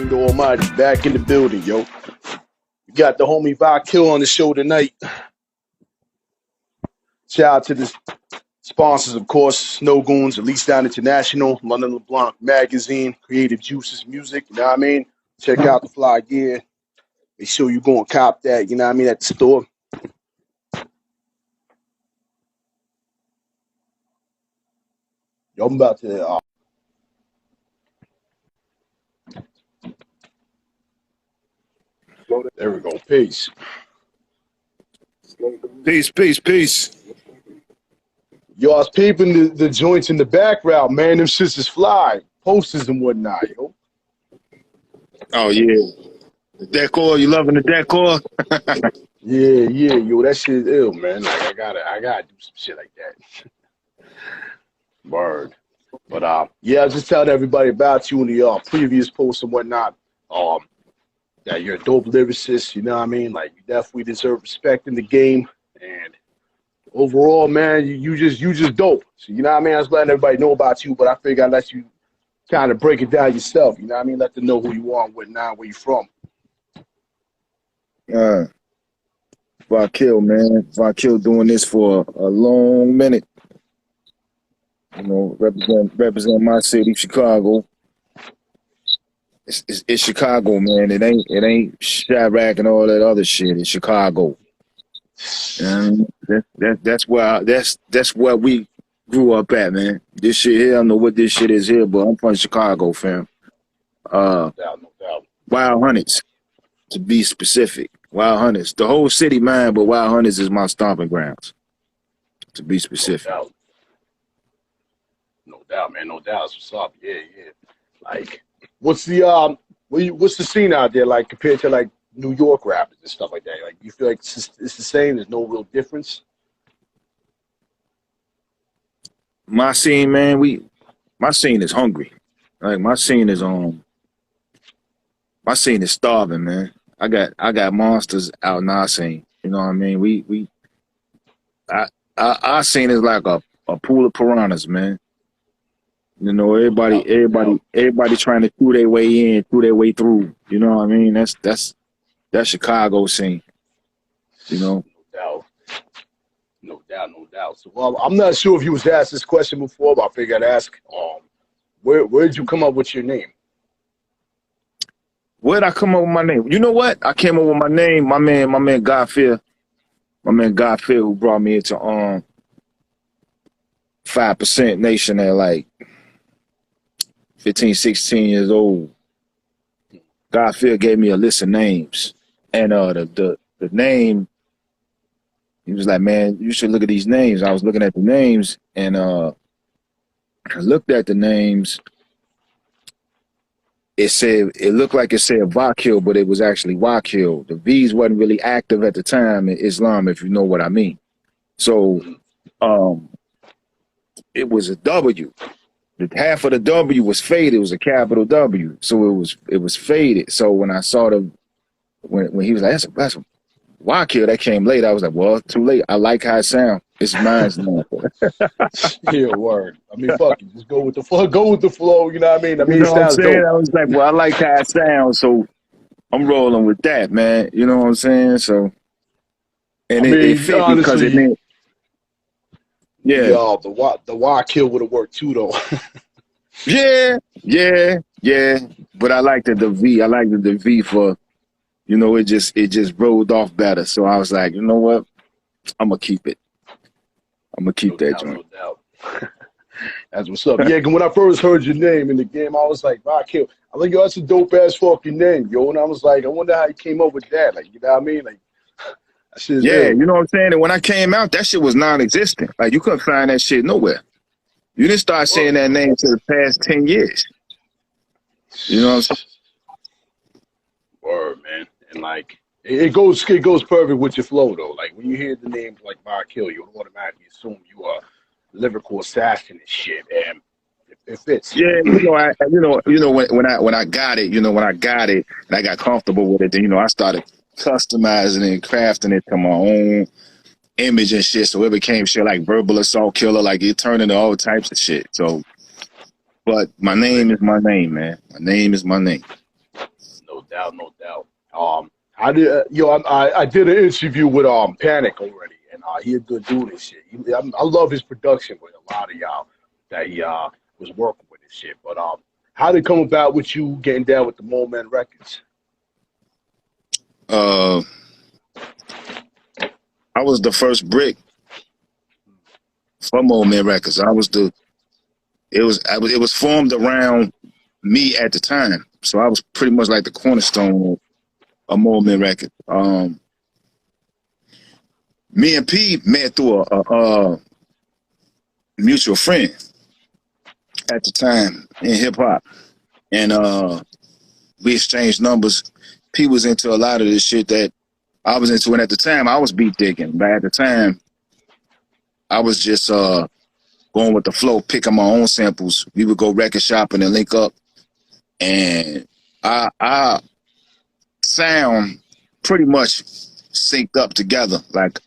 King the Almighty back in the building, yo. We got the homie Vakill on the show tonight. Shout out to the sponsors, of course, Snow Goons, Elite Down International, London LeBlanc Magazine, Creative Juices Music, you know what I mean? Check out the fly gear. Make sure you go and cop that, you know what I mean, at the store. Yo, I'm about to there we go. Peace. Peace. Yo, I was peeping the joints in the background, man. Them shits is fly. Posters and whatnot, yo. Oh yeah. The decor, you loving the decor? Yeah, yo, that shit is ill, man. Like I gotta do some shit like that. Word. But yeah, I was just telling everybody about you in the previous posts and whatnot. That you're a dope lyricist, you know what I mean? Like you definitely deserve respect in the game. And overall, man, you just dope. So you know what I mean? I was letting everybody know about you, but I figured I'd let you kind of break it down yourself, you know what I mean? Let them know who you are and whatnot, where you from. Vakill, man. Vakill doing this for a long minute. You know, represent my city, Chicago. It's Chicago, man. It ain't Chirac and all that other shit. It's Chicago. And that's where we grew up at, man. This shit here, I don't know what this shit is here, but I'm from Chicago, fam. No doubt. Wild Hunters, to be specific. Wild Hunters. The whole city, man, but Wild Hunters is my stomping grounds. To be specific. No doubt, man. No doubt. What's up? Yeah. Like, what's the scene out there like compared to like New York rappers and stuff like that? Like, you feel like it's the same? There's no real difference. My scene, man, my scene is hungry. Like my scene is starving, man. I got monsters out in our scene. You know what I mean? Our scene is like a pool of piranhas, man. You know, everybody trying to chew their way in, chew their way through. You know what I mean? That's Chicago scene. You know? No doubt. So I'm not sure if you was asked this question before, but I figured I'd ask. Where did you come up with your name? Where'd I come up with my name? You know what? I came up with my name. My man Godfear. My man Godfear, who brought me into 5% Nation at like 15, 16 years old. Godfear gave me a list of names. And the name, he was like, man, you should look at these names. I was looking at the names and I looked at the names. It looked like it said Vakill, but it was actually Vakill. The V's wasn't really active at the time in Islam, if you know what I mean. So it was a W. The half of the W was faded. It was a capital W. So it was faded. So when I saw when he was like, that's Vakill, that came late. I was like, well, too late. I like how it sounds. It's mine's now. Yeah, word. I mean, fuck it. Just go with the flow. You know what I mean? You know what I'm saying? I was like, well, I like how it sounds, so I'm rolling with that, man. You know what I'm saying? So, and it fit honestly, because it meant, yeah. Yo, the Vakill would have worked too, though. yeah. But I liked the V. I liked the V for, you know, it just rolled off better. So I was like, you know what? I'm gonna keep it. I'm gonna keep that joint. No doubt. That's what's up. Yeah, when I first heard your name in the game, I was like, Vakill. I'm like, yo, that's a dope ass fucking name, yo. And I was like, I wonder how you came up with that. Like, you know what I mean? Like, that shit is you know what I'm saying? And when I came out, that shit was non-existent. Like, you couldn't find that shit nowhere. You didn't start saying that name for the past 10 years. You know what I'm saying? Word, man. And like, it goes perfect with your flow though. Like when you hear the names like Vakill, you automatically assume you are lyrical assassin and shit, and it fits. Yeah, when I got it, and I got comfortable with it, then I started customizing it and crafting it to my own image and shit. So it became shit like verbal assault killer, like it turned into all types of shit. So, but my name is my name, man. My name is my name. doubt, no doubt. I did, I did an interview with Panic already, and he a good dude and shit. I love his production with a lot of y'all that he was working with and shit. But how did it come about with you getting down with the Mole Man Records? I was the first brick for Mole Man Records. It was formed around me at the time, so I was pretty much like the cornerstone of Mole Man Records. Me and P met through a mutual friend at the time in hip hop, and we exchanged numbers. P was into a lot of this shit that I was into, and at the time I was beat digging, but at the time I was just going with the flow, picking my own samples. We would go record shopping and link up, and I sound pretty much synced up together. Like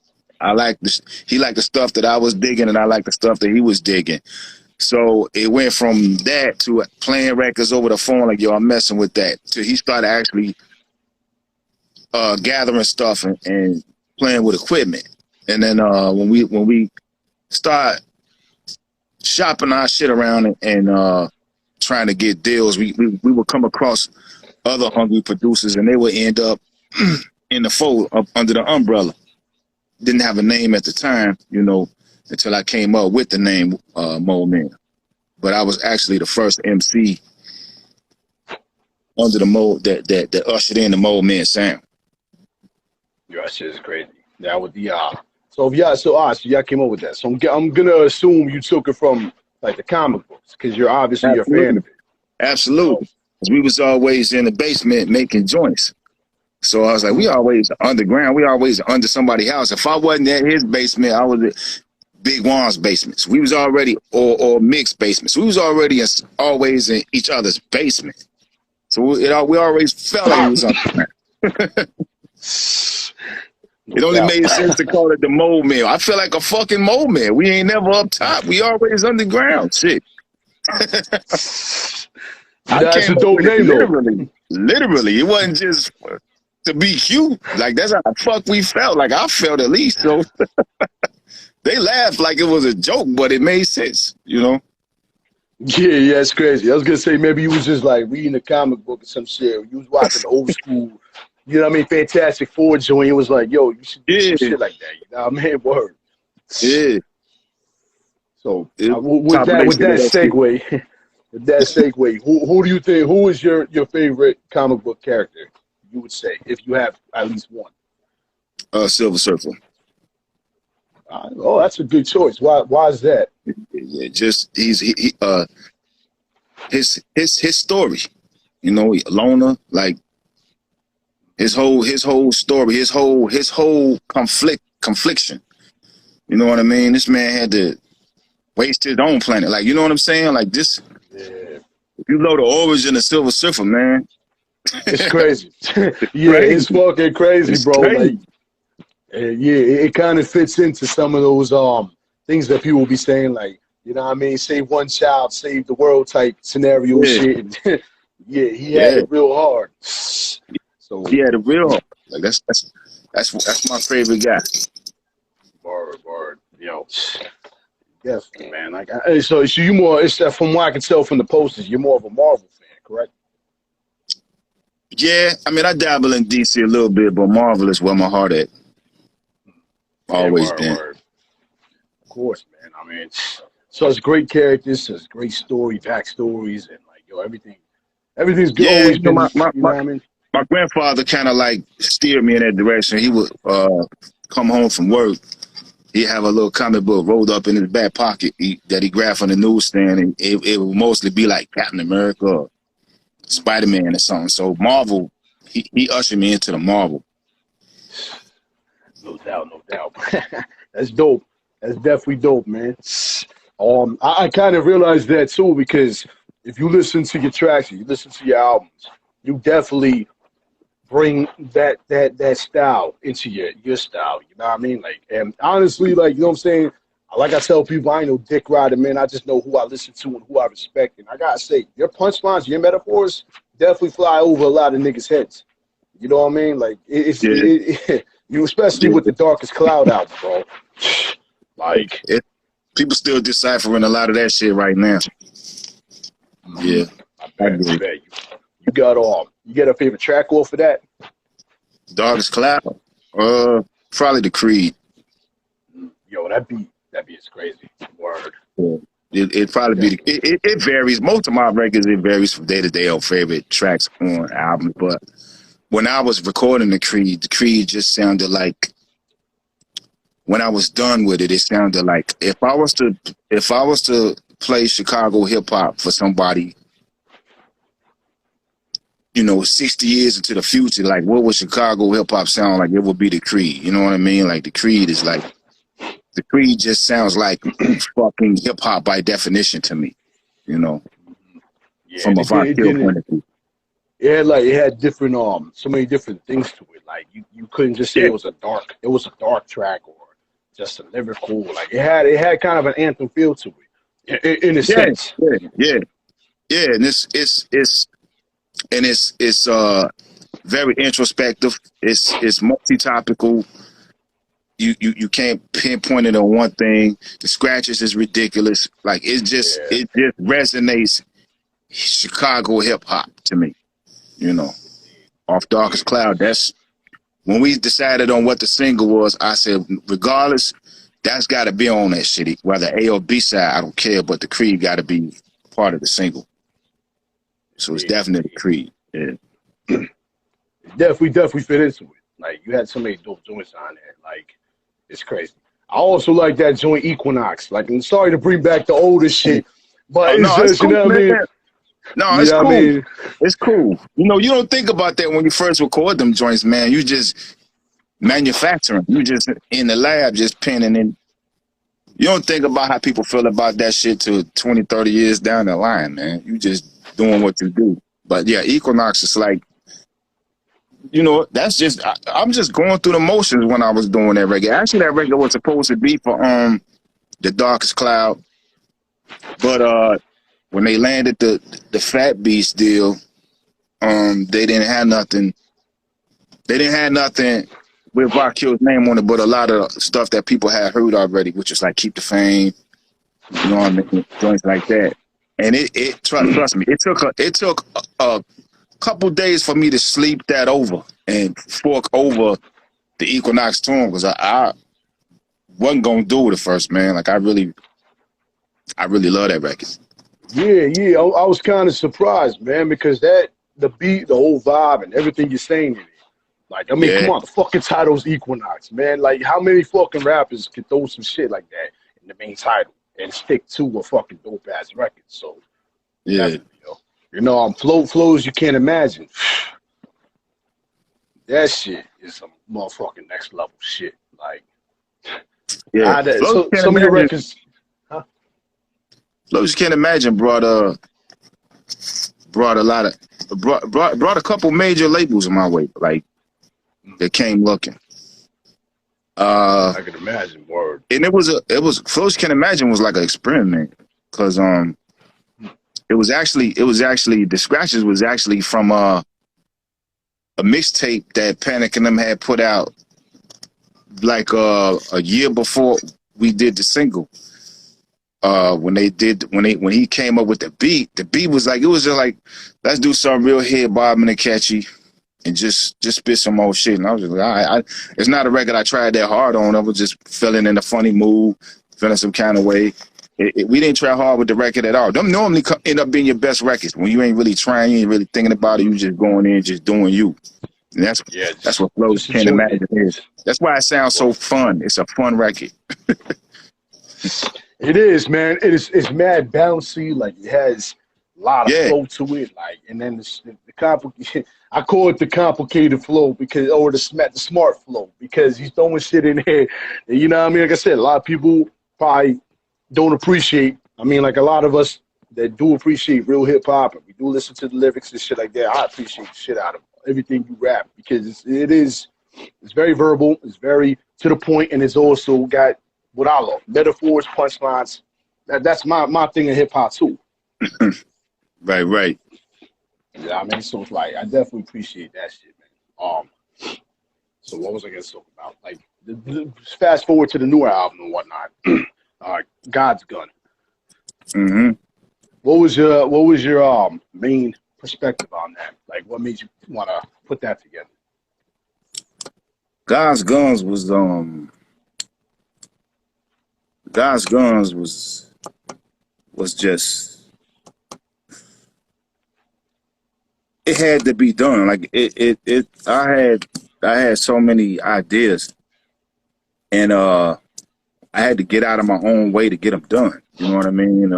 he liked the stuff that I was digging, and I liked the stuff that he was digging. So it went from that to playing records over the phone, like, yo, I'm messing with that, to he started actually gathering stuff and playing with equipment. And then when we start shopping our shit around and trying to get deals, we would come across other hungry producers, and they would end up in the fold up under the umbrella. Didn't have a name at the time, you know, until I came up with the name Mole Man. But I was actually the first MC under the Mole that ushered in the Mole Man sound. Yeah, that shit is crazy. That would be so y'all came up with that. So I'm gonna assume you took it from like the comic books, because you're obviously a fan of it. Absolutely. So, we was always in the basement making joints. So I was like, we always underground. We always under somebody's house. If I wasn't at his basement, I was at Big Juan's basements. We was already, or mixed basements. We was already always in each other's basement. So we always felt like we was underground. It only made sense to call it the Mole Man. I feel like a fucking Mole Man. We ain't never up top. We always underground. Shit. That's a dope name, literally. It wasn't just to be cute. Like, that's how the fuck we felt. Like, I felt at least. So they laughed like it was a joke, but it made sense, you know? Yeah, it's crazy. I was gonna say maybe you was just like reading a comic book or some shit. You was watching old school, you know what I mean, Fantastic Four joint. It was like, yo, you should do some shit like that. You know what I mean? Word. Yeah. So with that segue, who do you think, who is your favorite comic book character, you would say, if you have at least one? Silver Surfer. Oh, that's a good choice. Why is that? Yeah, just his story, you know, loner, like his whole story, his whole confliction. You know what I mean? This man had to waste his own planet. Like, you know what I'm saying? Like this. Yeah. If you know the origin of Silver Surfer, man, it's crazy. Yeah, crazy. It's fucking crazy, it's bro. Crazy. Like, yeah, it kind of fits into some of those things that people will be saying, like, you know what I mean, save one child, save the world type scenario shit. Yeah, he had it real hard. So he had it real hard. Like that's my favorite guy. Word. Yo. Definitely, man. Like, so you more, it's from what I can tell from the posters, you're more of a Marvel fan, correct? Yeah, I mean, I dabble in DC a little bit, but Marvel is where my heart at. Always been. Word. Of course, man. I mean, so it's great characters, it's great story, backstories, and like, yo, everything's good. Yeah, always you know, been, you know what I mean? My grandfather kind of like steered me in that direction. He would come home from work. He'd have a little comic book rolled up in his back pocket that he grabbed from the newsstand, and it would mostly be like Captain America or Spider-Man or something. So Marvel, he ushered me into the Marvel. No doubt. That's dope. That's definitely dope, man. I kind of realized that too, because if you listen to your tracks, you listen to your albums, you definitely bring that style into your style. You know what I mean? Like, and honestly, like, you know what I'm saying? A like I tell people, I ain't no dick rider, man. I just know who I listen to and who I respect. And I gotta say, your punchlines, your metaphors definitely fly over a lot of niggas' heads. You know what I mean? Like Yeah, you especially yeah. with the darkest cloud out, bro. Like, People still deciphering a lot of that shit right now. Yeah, I I bet, I agree. bet you got you get a favorite track off of that? Darkest Cloud, probably the Creed. Yo, that beat is crazy. Word. Yeah. It probably be Definitely. it varies. Most of my records, it varies from day to day on favorite tracks on albums. But when I was recording the Creed just sounded like, when I was done with it, it sounded like if I was to play Chicago hip hop for somebody, 60 years into the future, like what would Chicago hip hop sound like? It would be the Creed. You know what I mean? Like the Creed just sounds like fucking hip hop by definition to me. Yeah, From and a it Vakill didn't. point of view. Yeah, like it had different so many different things to it. Like you couldn't just say Yeah, it was a dark track or just a lyrical. Like it had kind of an anthem feel to it, in a yeah, sense. yeah, yeah, yeah. And it's very introspective. It's multi-topical. You can't pinpoint it on one thing. The scratches is ridiculous. Like Yeah, it just resonates Chicago hip hop to me. Off Darkest indeed. Cloud. That's when we decided on what the single was. I said, regardless, that's got to be on that shit. Whether A or B side, I don't care. But the Creed got to be part of the single. So it's Indeed, definitely Creed. Yeah. definitely fit into it. Like you had so many dope joints on there. Like it's crazy. I also like that joint Equinox. Like I'm sorry to bring back the older shit, but Oh it's no, it's just, you cool, know what I man. mean? No, You it's know what I cool. mean? It's cool. You don't think about that when you first record them joints, man. You just manufacturing. You just in the lab, just penning in. You don't think about how people feel about that shit till 20, 30 years down the line, man. You just doing what you do. But yeah, Equinox is like, that's just, I'm just going through the motions when I was doing that record. Actually, that record was supposed to be for The Darkest Cloud. But when they landed the Fat Beast deal, they didn't have nothing. They didn't have nothing with Vakill's name on it, but a lot of stuff that people had heard already, which is like Keep the Fame, you know what I mean, joints like that. And trust me, it took a couple days for me to sleep that over and fork over the Equinox tune because I wasn't gonna do it at first, man. Like I really love that record. Yeah. I was kind of surprised, man, because the beat, the whole vibe, and everything you're saying in it. Like, I mean, Yeah, come on, the fucking title's Equinox, man. Like, how many fucking rappers can throw some shit like that in the main title and stick to a fucking dope ass record? So yeah, definitely, flows you can't imagine. That shit is some motherfucking next level shit. Like, yeah. Flows so can't some of your imagine. records, huh? Flows can't imagine brought a lot of brought a couple major labels my way, like that came looking. I can imagine. Word. And it was Flows Can't Imagine was like an experiment because it was actually the scratches was actually from a mixtape that Panic and them had put out like a year before we did the single. When he came up with the beat was like, it was just like, let's do something real head bobbing and catchy and just spit some more shit. And I was just like, all right, it's not a record I tried that hard on. I was just feeling in a funny mood, feeling some kind of way. We didn't try hard with the record at all. Them normally end up being your best records when you ain't really trying, you ain't really thinking about it. You just going in, just doing you. And Yeah, that's what Flows just Can't enjoying it. Imagine is. That's why it sounds so Word. fun. It's a fun record. It is, man. It's mad bouncy. Like it has a lot of Yeah, flow to it. Like, and then the complicated. I call it the complicated flow or the smart flow, because he's throwing shit in there. You know what I mean? Like I said, a lot of people probably don't appreciate. I mean, like a lot of us that do appreciate real hip hop and we do listen to the lyrics and shit like that. I appreciate the shit out of everything you rap, because it's very verbal, it's very to the point, and it's also got what I love. Metaphors, punchlines. That's my thing in hip hop too. Right, right. Yeah, I mean, so it's like I definitely appreciate that shit, man. So what was I gonna talk about? Like, fast forward to the newer album and whatnot. God's Gun. Mm-hmm. What was your main perspective on that? Like, what made you want to put that together? God's Guns was God's Guns was just, it had to be done. Like I had so many ideas, and I had to get out of my own way to get them done. You know what I mean?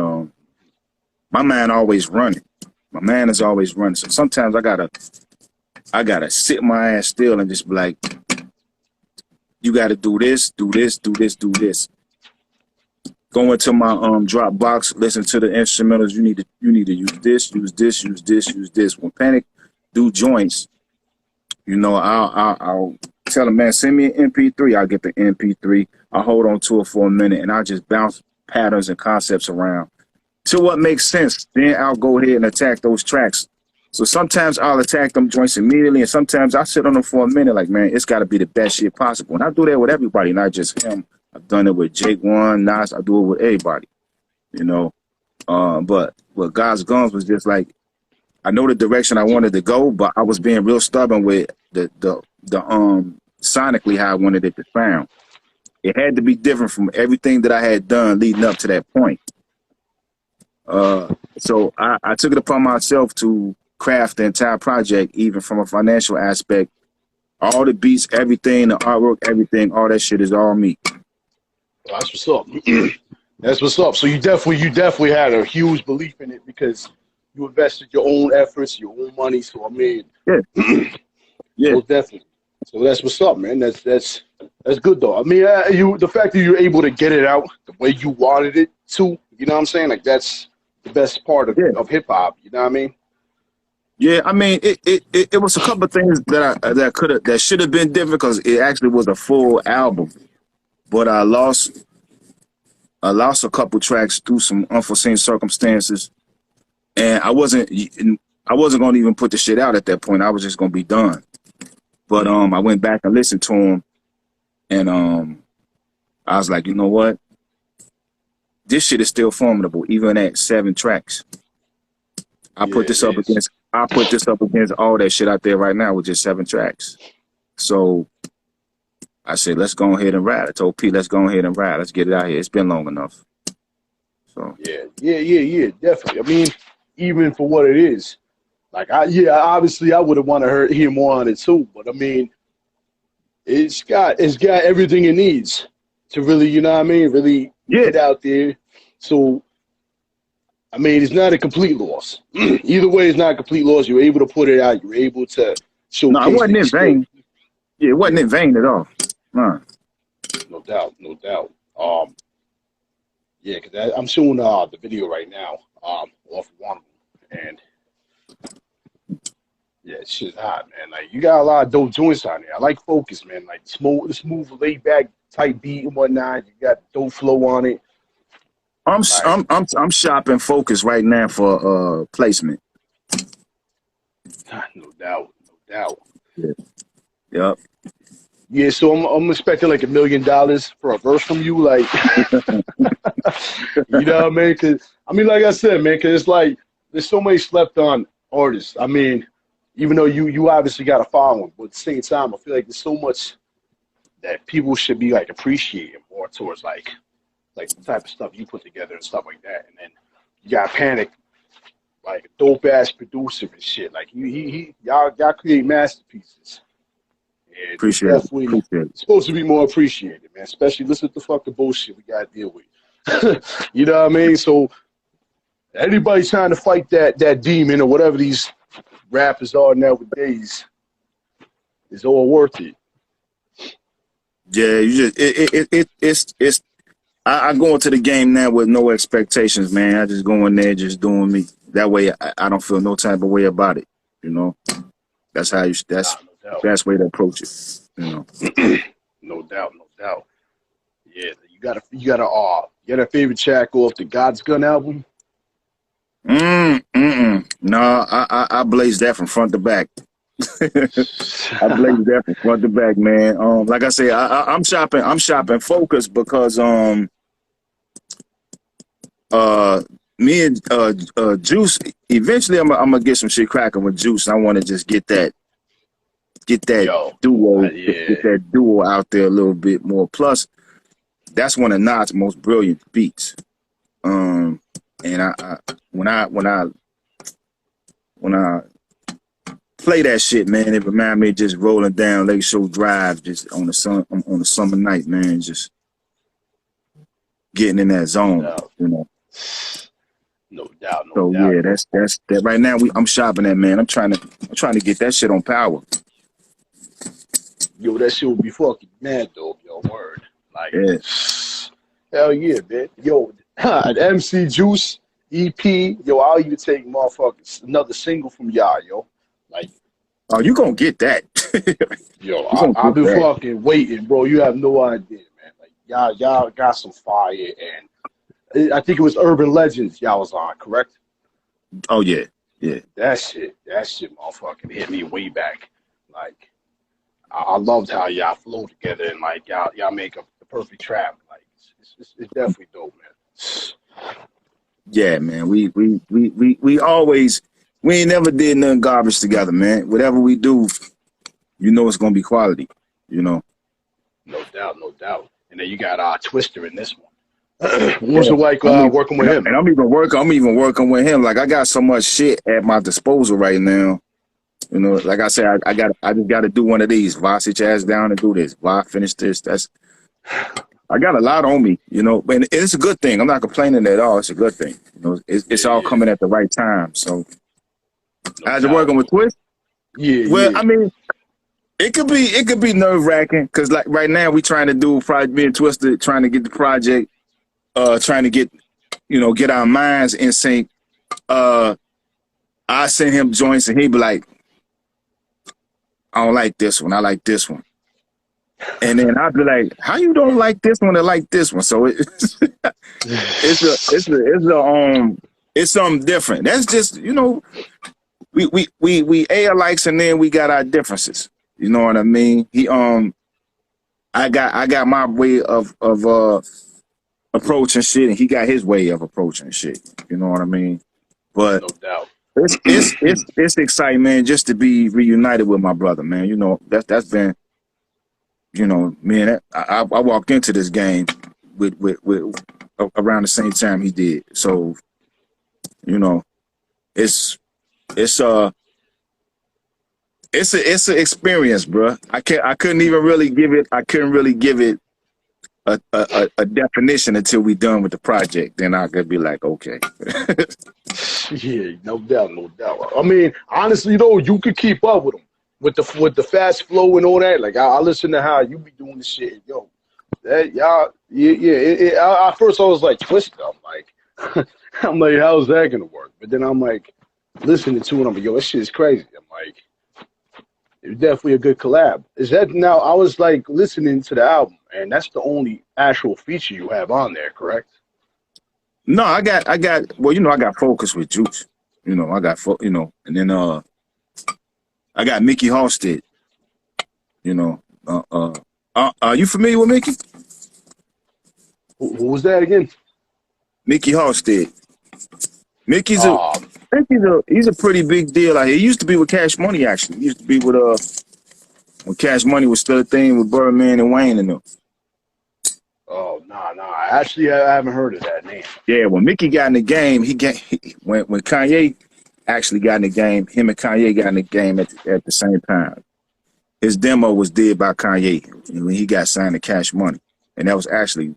My mind always running. My man is always running. So sometimes I gotta sit my ass still and just be like, you gotta do this, do this, do this, do this. Go into my Dropbox, listen to the instrumentals. You need to use this, use this, use this, use this. When Panic do joints, you know, I'll tell them, man, send me an MP3. I'll get the MP3. I'll hold on to it for a minute, and I'll just bounce patterns and concepts around to what makes sense. Then I'll go ahead and attack those tracks. So sometimes I'll attack them joints immediately, and sometimes I'll sit on them for a minute, like, man, it's got to be the best shit possible. And I do that with everybody, not just him. I've done it with Jake One, Nas. I do it with everybody, you know. But God's Guns was just like, I know the direction I wanted to go, but I was being real stubborn with the sonically how I wanted it to sound. It had to be different from everything that I had done leading up to that point. So I took it upon myself to craft the entire project, even from a financial aspect. All the beats, everything, the artwork, everything, all that shit is all me. Well, that's what's up. That's what's up. So you definitely had a huge belief in it because you invested your own efforts, your own money. So I mean, yeah, yeah, so definitely. So that's what's up, man. That's good though. I mean, the fact that you're able to get it out the way you wanted it to, you know what I'm saying? Like that's the best part of hip hop. You know what I mean? Yeah, I mean, it was a couple of things that should have been different because it actually was a full album, but I lost a couple tracks through some unforeseen circumstances, and I wasn't going to even put the shit out at that point. I was just going to be done. But I went back and listened to them, and I was like, you know what? This shit is still formidable, even at 7 tracks. I put this up against all that shit out there right now with just 7 tracks. So I said, let's go ahead and ride. I told Pete, let's go ahead and ride. Let's get it out here. It's been long enough. So yeah, definitely. I mean, even for what it is, like obviously I would have wanted to hear more on it too. But I mean, it's got everything it needs to really, you know what I mean, really get out there. So I mean, it's not a complete loss. Either way, it's not a complete loss. You're able to put it out. You're able to showcase. No, it wasn't in vain. Yeah, it wasn't in vain at all. Nah. No doubt. Yeah, because I'm showing the video right now off of one of them, and yeah, it's shit's hot, man. Like you got a lot of dope joints on there. I like Focus, man. Like smooth, laid back type beat and whatnot. You got dope flow on it. I'm shopping Focus right now for placement. No doubt. Yeah. Yep. Yeah, so I'm expecting like $1 million for a verse from you, like, you know what I mean? Cause I mean, like I said, man, cause it's like there's so many slept on artists. I mean, even though you obviously got a following, but at the same time, I feel like there's so much that people should be like appreciating more towards like the type of stuff you put together and stuff like that. And then you got Panic, like a dope ass producer and shit. Like y'all create masterpieces. And Appreciate it. It's supposed to be more appreciated, man. Especially listen to the fucking bullshit we gotta deal with. You know what I mean? So anybody trying to fight that demon or whatever these rappers are nowadays is all worth it. Yeah, you just it's I go into the game now with no expectations, man. I just go in there just doing me. That way I don't feel no type of way about it. You know? That's how that's the best way to approach it. You know. No doubt. Yeah, You got a favorite track off the God's Gun album? No, I blazed that from front to back. I blazed that from front to back, man. Like I say, I'm shopping Focus because me and Juice. Eventually, I'm gonna get some shit cracking with Juice. I want to just get that duo, get that duo out there a little bit more. Plus, that's one of Nas' most brilliant beats. And when I play that shit, man, it reminds me of just rolling down Lake Shore Drive, just on the summer night, man, just getting in that zone, you know. No doubt. Yeah, that's that. Right now, I'm shopping that, man. I'm trying to get that shit on Power. Yo, that shit would be fucking mad though. Yo, word. Like, yeah. Hell yeah, man. Yo, the MC Juice EP. Yo, I'll even take motherfuckers another single from y'all, yo. Like, oh, you gonna get that? Yo, I've been fucking waiting, bro. You have no idea, man. Like, y'all got some fire, and I think it was Urban Legends y'all was on, correct? Oh yeah. That shit, motherfucking hit me way back. Like, I loved how y'all flow together, and like y'all make the perfect trap. Like, it's definitely dope, man. Yeah, man. We always, we ain't never did nothing garbage together, man. Whatever we do, you know it's gonna be quality. You know. No doubt. And then you got Twister in this one. What's it like working with him? And I'm even working with him. Like, I got so much shit at my disposal right now. You know, like I said, I just got to do one of these. Va, sit your ass down and do this. Va, finish this. I got a lot on me, you know, and it's a good thing. I'm not complaining at all. It's a good thing. You know, it's all coming at the right time. So, as you're working with Twist, I mean, it could be nerve wracking because like right now we trying to do me and Twisted trying to get the project. Trying to get our minds in sync. I send him joints and he be like, I don't like this one. I like this one. And then I'd be like, how you don't like this one and like this one? So it's something different. That's just, you know, we alike and then we got our differences. You know what I mean? I got my way of approaching shit, and he got his way of approaching shit. You know what I mean? But no doubt. It's exciting, man, just to be reunited with my brother, man. You know, that's been, you know, man, I walked into this game with around the same time he did. So, you know, it's an experience, bro. I couldn't really give it a definition until we done with the project. Then I could be like, okay. Yeah, no doubt. I mean, honestly though, you could keep up with him with the fast flow and all that. Like, I listen to how you be doing this shit, yo. That y'all, at first I was like, Twisted. I'm like, how's that gonna work? But then I'm like, listening to it, I'm like, yo, this shit is crazy. I'm like, it's definitely a good collab. Is that now? I was like listening to the album, and that's the only actual feature you have on there, correct? No, I got. Well, you know, I got Focus with Juice. You know, and then I got Mickey Halstead. You know, are you familiar with Mickey? Who was that again? Mickey Halstead. Mickey's he's a pretty big deal out here. He used to be with Cash Money, actually. He used to be with when Cash Money was still a thing with Birdman and Wayne and them. Oh, nah. Actually, I haven't heard of that name. Yeah, when Mickey got in the game, when Kanye actually got in the game, him and Kanye got in the game at the same time. His demo was did by Kanye when he got signed to Cash Money. And that was actually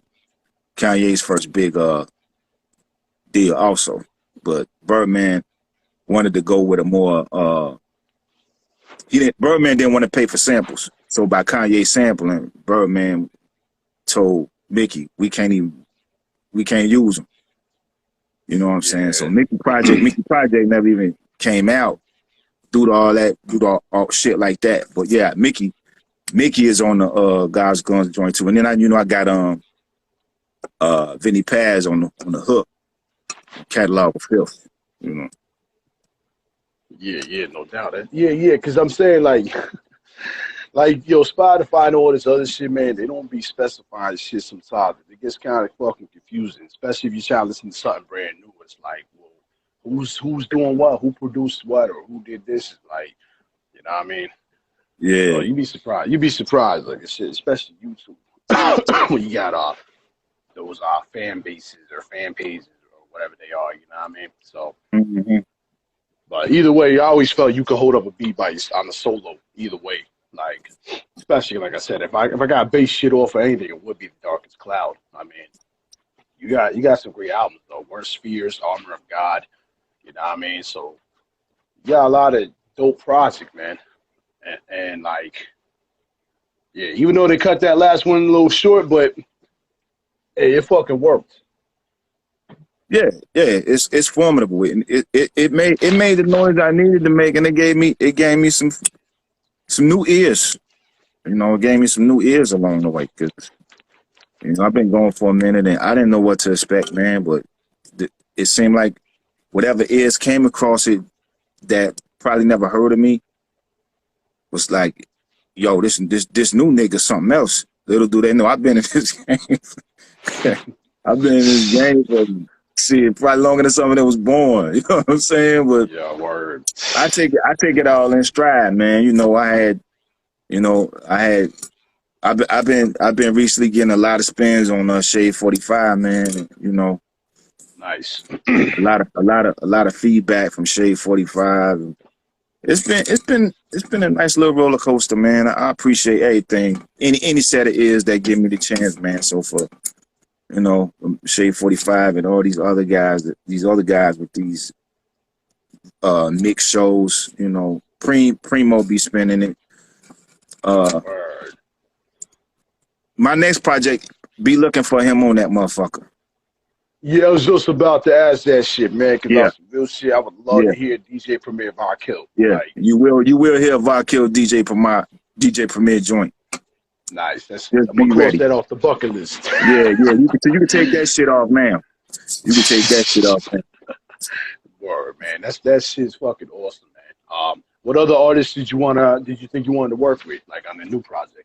Kanye's first big deal also. But Birdman wanted to go with a more Birdman didn't want to pay for samples. So by Kanye sampling, Birdman told Mickey, we can't use them. You know what I'm saying? So Mickey Project never even came out due to all shit like that. But yeah, Mickey is on the God's Guns joint too. And then I got Vinny Paz on the hook, catalog of filth, you know. Yeah, no doubt. Yeah, because I'm saying like, like yo, Spotify and all this other shit, man. They don't be specifying shit sometimes. It gets kind of fucking confusing, especially if you try to listen to something brand new. It's like, well, who's doing what? Who produced what? Or who did this? It's like, you know what I mean? So Yeah, you'd be surprised. You'd be surprised, like I said, especially YouTube, when you got those fan bases or fan pages or whatever they are. You know what I mean? So, mm-hmm. but either way, I always felt you could hold up a beat on the solo. Either way, like especially like I said, if I got bass shit off or anything, it would be the Darkest Cloud. I mean, you got some great albums though. Worst Spheres, Armor of God. You know what I mean? So you got a lot of dope project, man. And like, yeah, even though they cut that last one a little short, but hey, it fucking worked. Yeah, it's formidable. It made the noise I needed to make, and it gave me some new ears. You know, it gave me some new ears along the way, because you know I've been going for a minute and I didn't know what to expect, man. But it seemed like whatever ears came across it that probably never heard of me was like, yo, this new nigga something else. Little do they know I've been in this game. I've been in this game for shit probably longer than someone that was born. You know what I'm saying? But Yeah, word. I take it all in stride, man. You know, I've been recently getting a lot of spins on Shade 45, man. You know, Nice. a lot of feedback from Shade 45. It's been a nice little roller coaster, man. I appreciate everything. Any set of ears that give me the chance, man. So for you know, Shade 45 and all these other guys with these mixed shows, you know, Primo be spinning it. Word. My next project, be looking for him on that motherfucker. Yeah, I was just about to ask that shit, man, because Yeah, on some real shit, I would love yeah, to hear DJ Premier Vakill. yeah. Like, You will hear Vakill DJ Premier joint. nice. Just I'm be gonna cross ready. that off the bucket list. Yeah. You can take that shit off now. You can take that shit off now. Word, man. That shit's fucking awesome, man. What other artists did you think you wanted to work with, like on the new project?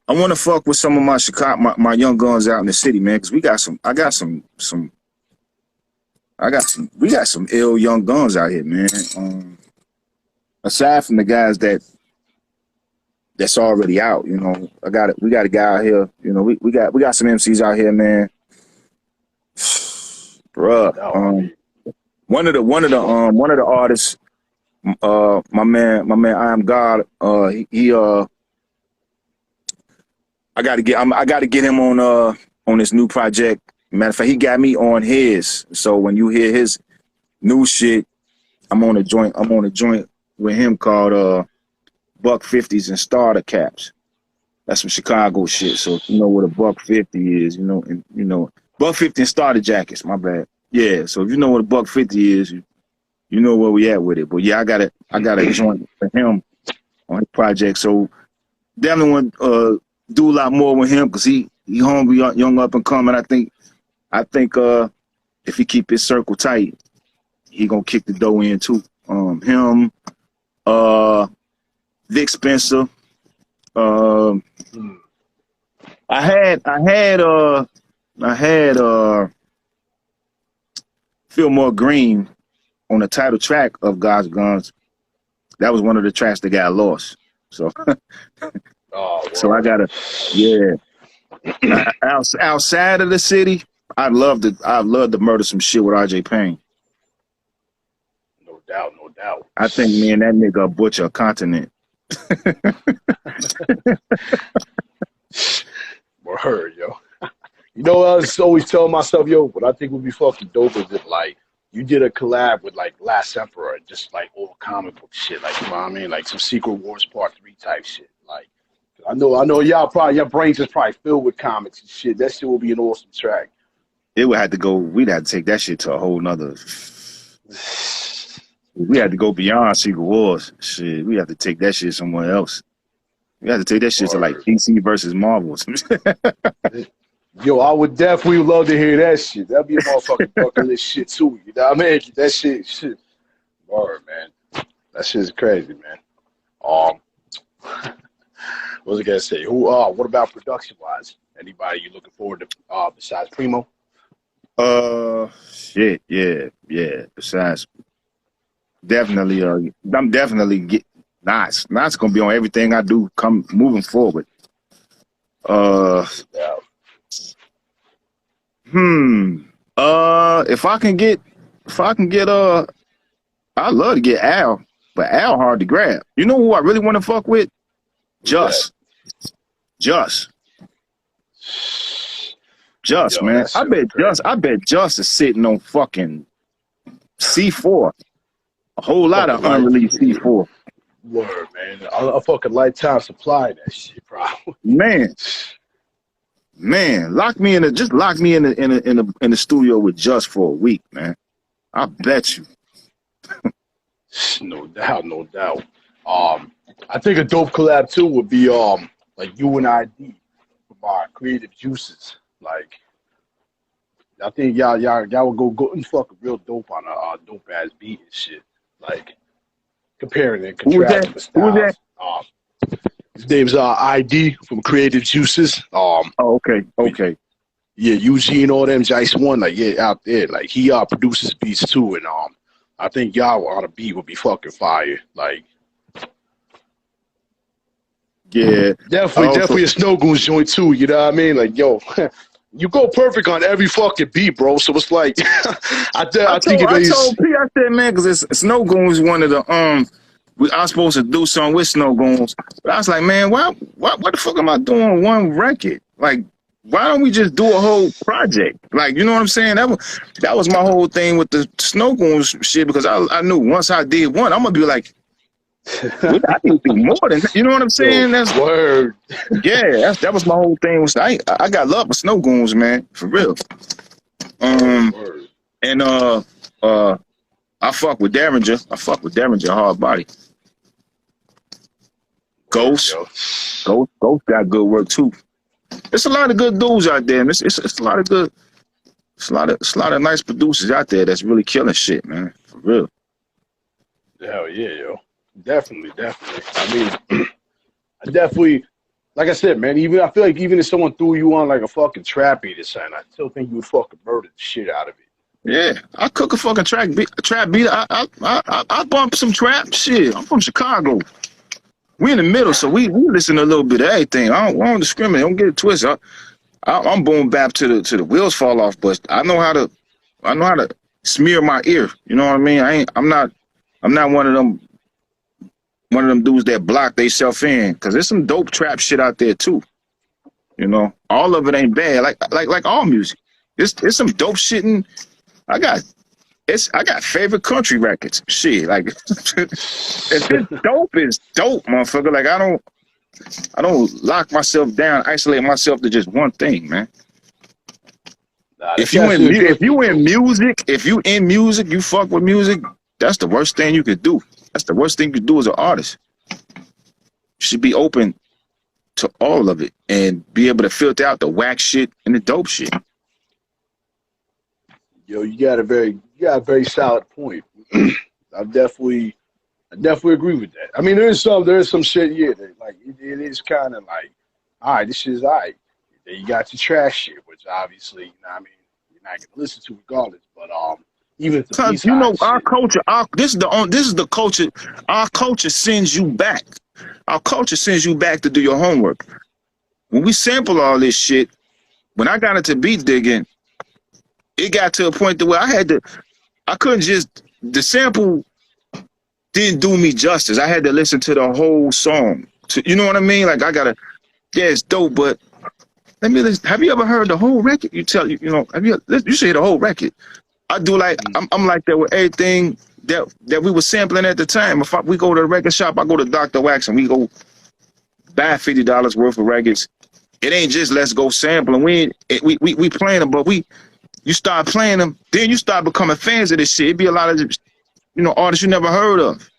I wanna fuck with some of my Chicago, my young guns out in the city, man, because we got some ill young guns out here, man. Aside from the guys that's already out, you know, we got a guy out here, you know, we got some MCs out here, man. No Bruh. doubt. I mean, One of the artists, my man I Am God, I gotta get him on this new project. Matter of fact, he got me on his. So when you hear his new shit, I'm on a joint with him called Buck 50s and Starter Caps. That's some Chicago shit. So if you know what a Buck 50 is, you know Buck 50 and Starter Jackets, my bad. Yeah, so if you know what a Buck 50 is, you know where we at with it. But yeah, I got a joint for him on his project. So definitely want do a lot more with him, because he hungry, young up and coming. I think if he keep his circle tight, he gonna kick the dough in too. Him, Vic Spencer. I had Fillmore Green on the title track of God's Guns. That was one of the tracks that got lost. So oh, so I gotta, yeah. Outside of the city, I'd love to murder some shit with RJ Payne. no doubt, no doubt. I think me and that nigga butcher a continent. Word, yo. You know what I was always telling myself, yo, what I think would be fucking dope is if like you did a collab with like Last Emperor and just like all comic book shit, like you know what I mean? Like some Secret Wars Part 3 type shit. Like I know y'all probably your brains is probably filled with comics and shit. That shit will be an awesome track. We'd have to take that shit to a whole nother. We had to go beyond Secret Wars. Shit, we have to take that shit somewhere else. You have to take that shit to like DC versus Marvel. Yo, I would definitely love to hear that shit. That'd be a motherfucking bucket list shit too. You know what I mean? That shit. Word, man. That shit's crazy, man. What was I gonna say? What about production wise? Anybody you looking forward to besides Primo? Shit, yeah. Besides, definitely, I'm definitely Nas. Nas gonna be on everything I do moving forward. Yeah. If I can get, I'd love to get Al, but Al hard to grab. You know who I really want to fuck with? Just, Yo, man. I bet Just is sitting on fucking C4. A whole lot of unreleased C4. Word, man. A fucking lifetime supply of that shit, probably. Man, lock me in the studio with Just for a week, man. I bet you. No doubt. I think a dope collab too would be like you and ID from our Creative Juices. Like, I think y'all would go and fuck real dope on a dope ass beat and shit. Like comparing and contrasting the styles. Who's that? His name's ID from Creative Juices. Okay. Yeah, Eugene, all them Jice One, like out there. Like he produces beats too, and I think y'all on a beat would be fucking fire. Like, yeah, definitely a Snow Goons joint too. You know what I mean? Like, yo, you go perfect on every fucking beat, bro. So it's like, I told P, I said, man, because Snow Goons one of the I was supposed to do something with Snow Goons, but I was like, man, what the fuck am I doing one record? Like, why don't we just do a whole project? Like, you know what I'm saying? That was my whole thing with the Snow Goons shit, because I knew once I did one, I'm gonna be like, I can do more than that. You know what I'm saying? That's word. Yeah, that was my whole thing. I got love for Snow Goons, man, for real. And I fuck with Derringer. Hard body. Ghost got good work too. There's a lot of good dudes out there, and it's a lot of good, it's a lot of nice producers out there that's really killing shit, man, for real. Hell yeah, yo, definitely. I mean, I definitely, like I said, man. I feel like even if someone threw you on like a fucking trap beat or something, I still think you would fucking murder the shit out of it. Yeah, I cook a fucking trap beat. I bump some trap shit. I'm from Chicago. We in the middle, so we listen to a little bit of everything. I don't discriminate. Don't get it twisted. I'm boom bap to the wheels fall off, but I know how to smear my ear. You know what I mean? I'm not one of them dudes that block they self in, because there's some dope trap shit out there too. You know, all of it ain't bad. Like all music. It's some dope shit in. I got favorite country records. Shit, like if it's dope, it's dope, motherfucker. Like I don't lock myself down, isolate myself to just one thing, man. If you in music, you fuck with music, that's the worst thing you could do. That's the worst thing you could do as an artist. You should be open to all of it and be able to filter out the whack shit and the dope shit. Yo, you got a very solid point. I definitely agree with that. I mean, there is some shit, yeah, that, like it is kind of like, all right, this shit is all right. Then you got your trash shit, which obviously, you know what I mean, you're not gonna listen to regardless. But even if because you know our culture, this is the culture. Our culture sends you back. Our culture sends you back to do your homework. When we sample all this shit, when I got into beat digging, it got to a point where the sample didn't do me justice. I had to listen to the whole song. You know what I mean? Like it's dope, but let me listen. Have you ever heard the whole record? You should hear the whole record. I do like, I'm like that with everything that we were sampling at the time. If we go to the record shop, I go to Dr. Wax and we go buy $50 worth of records. It ain't just let's go sampling. We playing them, but you start playing them, then you start becoming fans of this shit. It be a lot of, artists you never heard of.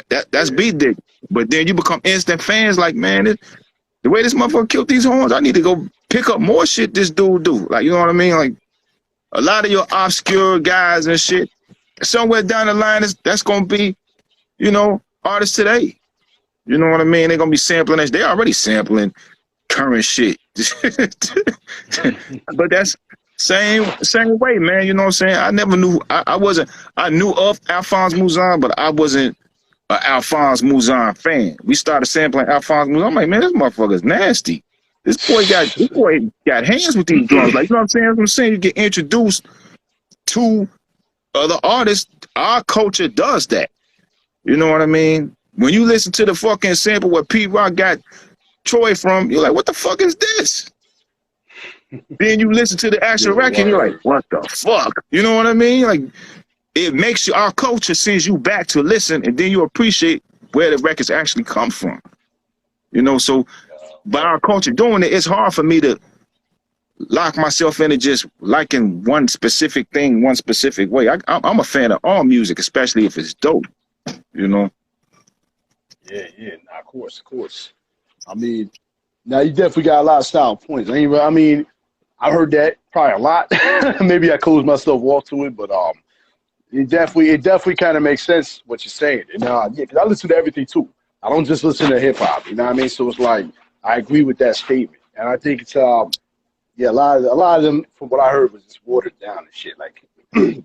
That's beat dick. But then you become instant fans. Like, man, the way this motherfucker killed these horns, I need to go pick up more shit this dude do. Like, you know what I mean? Like, a lot of your obscure guys and shit, somewhere down the line, that's gonna be, you know, artists today. You know what I mean? They're gonna be sampling this. They already sampling current shit. But that's same way, man. You know what I'm saying? I never knew. I knew of Alphonse Mouzon, but I wasn't an Alphonse Mouzon fan. We started sampling Alphonse Mouzon. I'm like, man, this motherfucker's nasty. This boy got hands with these drums. Like, you know what I'm saying? That's what I'm saying. You get introduced to other artists. Our culture does that. You know what I mean? When you listen to the fucking sample where Pete Rock got Troy from, you're like, what the fuck is this? Then you listen to the actual record, you're like, what the fuck? You know what I mean? Like, it makes you, our culture sends you back to listen, and then you appreciate where the records actually come from. You know, so by our culture doing it, it's hard for me to lock myself into just liking one specific thing, one specific way. I'm a fan of all music, especially if it's dope, you know? Yeah, nah, of course. I mean, now you definitely got a lot of style points. I mean, I heard that probably a lot. Maybe I closed myself off to it, but it definitely kind of makes sense what you're saying. And yeah, because I listen to everything too. I don't just listen to hip hop. You know what I mean? So it's like I agree with that statement, and I think it's yeah, a lot of them from what I heard was just watered down and shit. Like,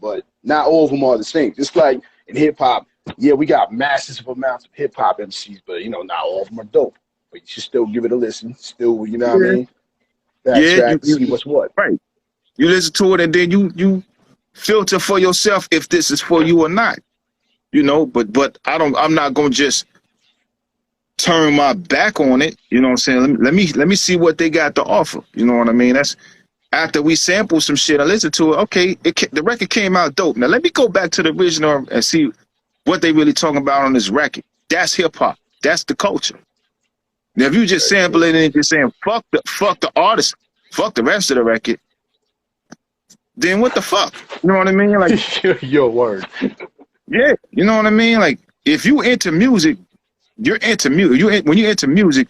but not all of them are the same. Just like in hip hop, yeah, we got massive amounts of hip hop MCs, but you know, not all of them are dope. But you should still give it a listen. Still, you know what I mean? Backtrack, see what's what. Right. You listen to it, and then you filter for yourself if this is for you or not. You know, but I'm not gonna just turn my back on it. You know what I'm saying? Let me see what they got to offer. You know what I mean? That's after we sample some shit. I listen to it. Okay, the record came out dope. Now let me go back to the original and see what they really talking about on this record. That's hip hop. That's the culture. Now if you just sample it and just saying fuck the artist, fuck the rest of the record, then what the fuck? You know what I mean? Like your word. Yeah, you know what I mean? Like if you into music, you're into music. When you're into music,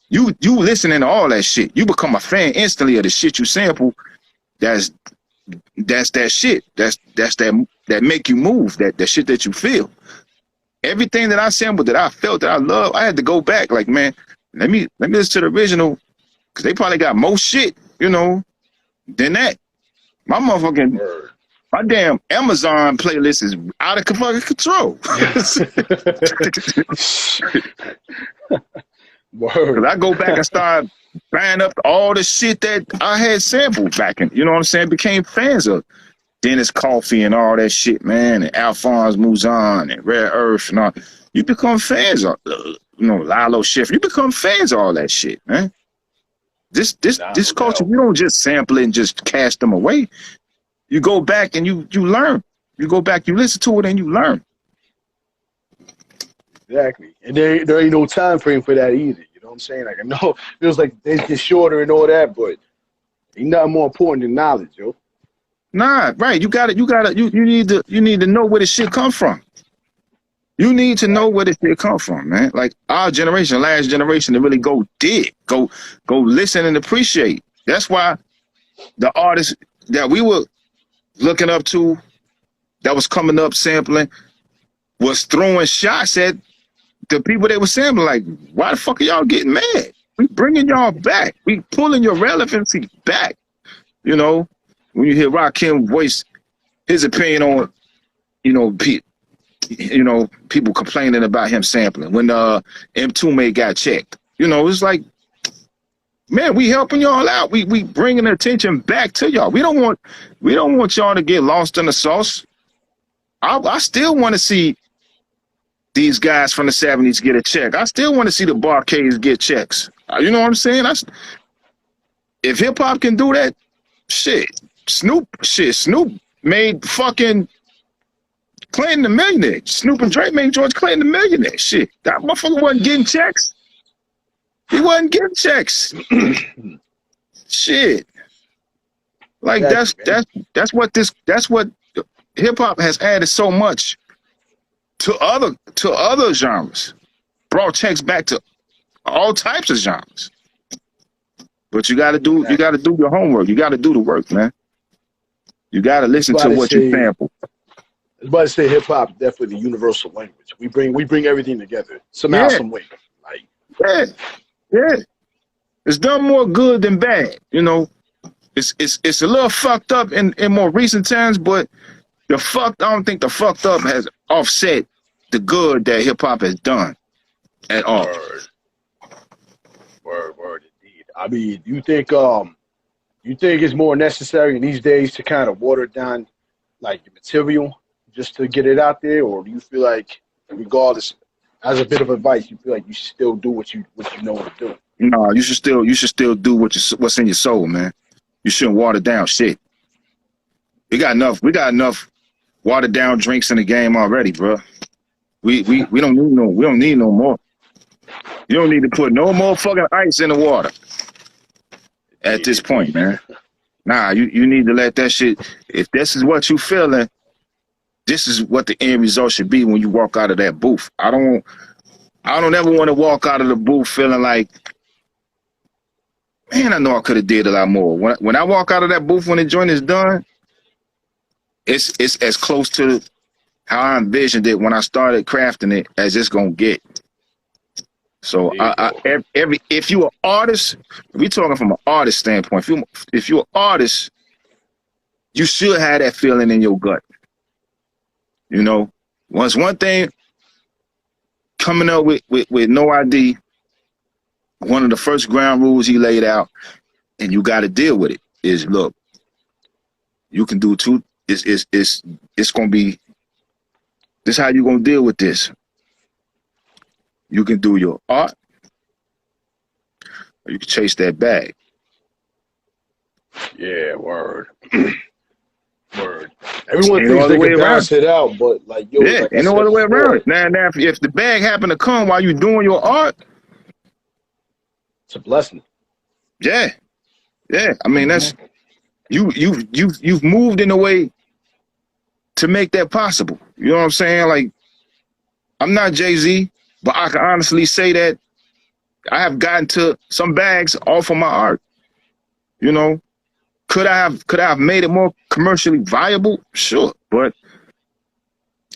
you listening to all that shit. You become a fan instantly of the shit you sample. That's that shit. That's that make you move. That shit that you feel. Everything that I sampled, that I felt, that I love, I had to go back. Like, man, let me listen to the original, because they probably got more shit, you know, than that. My damn Amazon playlist is out of fucking control. Because I go back and start buying up all the shit that I had sampled back in, you know what I'm saying? Became fans of Dennis Coffey and all that shit, man, and Alphonse Mouzon and Rare Earth and all. You become fans of, you know, Lalo Schiffer. You become fans of all that shit, man. This culture, you don't just sample it and just cast them away. You go back and you learn. You go back, you listen to it, and you learn. Exactly. And there ain't no time frame for that either. You know what I'm saying? Like, I know it feels like they get shorter and all that, but ain't nothing more important than knowledge, yo. Nah, right. You need to know where the shit come from. You need to know where this shit come from, man. Like our generation, last generation, to really go dig, go listen and appreciate. That's why the artists that we were looking up to, that was coming up sampling, was throwing shots at the people they were sampling. Like, why the fuck are y'all getting mad? We bringing y'all back. We pulling your relevancy back. You know, when you hear Rakim voice his opinion on, you know, people complaining about him sampling when M2 got checked. You know, it's like, man, we helping y'all out. We bringing attention back to y'all. We don't want y'all to get lost in the sauce. I still want to see these guys from the 70s get a check. I still want to see the Barcades get checks. You know what I'm saying? If hip hop can do that, shit. Snoop made fucking Clinton the millionaire. Snoop and Drake made George Clinton the millionaire. Shit, that motherfucker wasn't getting checks. He wasn't getting checks. Shit. Like that's what hip hop has added so much to other genres. Brought checks back to all types of genres. But you gotta do your homework. You gotta do the work, man. You gotta listen to what you sample. I was about to say hip hop is definitely the universal language. We bring everything together somehow, some way. Like yeah. It's done more good than bad. You know, it's a little fucked up in more recent times, but I don't think the fucked up has offset the good that hip hop has done at all. Word, indeed. I mean, you think it's more necessary in these days to kind of water down like the material just to get it out there, or do you feel like, regardless, as a bit of advice, you feel like you should still do what you know what to do? No, you should still do what's in your soul, man. You shouldn't water down shit. We got enough watered down drinks in the game already, bro. We don't need no more. You don't need to put no more fucking ice in the water at this point, man. Nah, you need to let that shit. If this is what you feeling, this is what the end result should be when you walk out of that booth. I don't ever want to walk out of the booth feeling like, man, I know I could have did a lot more. When I walk out of that booth when the joint is done, it's as close to how I envisioned it when I started crafting it as it's gonna get. So if you're an artist, we talking from an artist standpoint. If you're an artist, you should have that feeling in your gut. You know, once one thing coming up with No ID, one of the first ground rules he laid out, and you got to deal with it, is look, you can do two. It's gonna be. This how you gonna deal with this. You can do your art, or you can chase that bag. Yeah, word. Word. Everyone thinks they can balance it out, but like, yo, yeah, ain't no other way around it. Now, if the bag happen to come while you doing your art, it's a blessing. Yeah. I mean, that's you've moved in a way to make that possible. You know what I'm saying? Like, I'm not Jay-Z, but I can honestly say that I have gotten to some bags off of my art. You know, could I have made it more commercially viable? Sure, but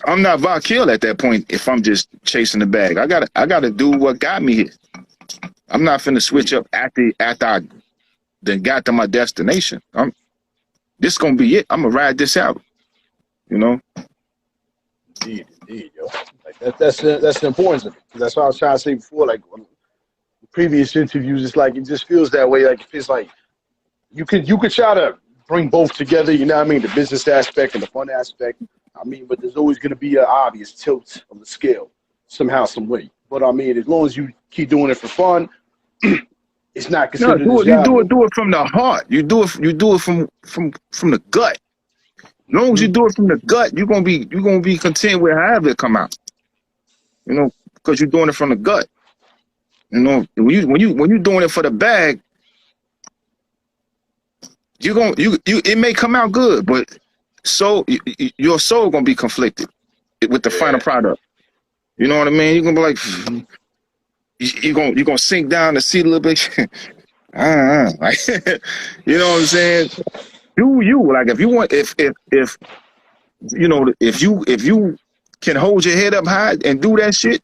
I'm not Vakill at that point. If I'm just chasing the bag, I gotta do what got me here. I'm not finna switch up after I then got to my destination. This gonna be it. I'm gonna ride this out. You know. Indeed, yo. Like that's the importance of it. That's what I was trying to say before. Like previous interviews, it's like it just feels that way. Like it feels like you could try to bring both together. You know what I mean? The business aspect and the fun aspect. I mean, but there's always gonna be an obvious tilt of the scale somehow, some way. But I mean, as long as you keep doing it for fun, it's not considered. No, do it from the heart. You do it from the gut. As long as you do it from the gut, you're gonna be content with however it come out. You know, because you're doing it from the gut. You know, when you're doing it for the bag, it may come out good, but your soul gonna be conflicted with the final product. You know what I mean? You're gonna be like, you're gonna sink down the seat a little bit. Like, you know what I'm saying? Do you like if you want if you know if you can hold your head up high and do that shit,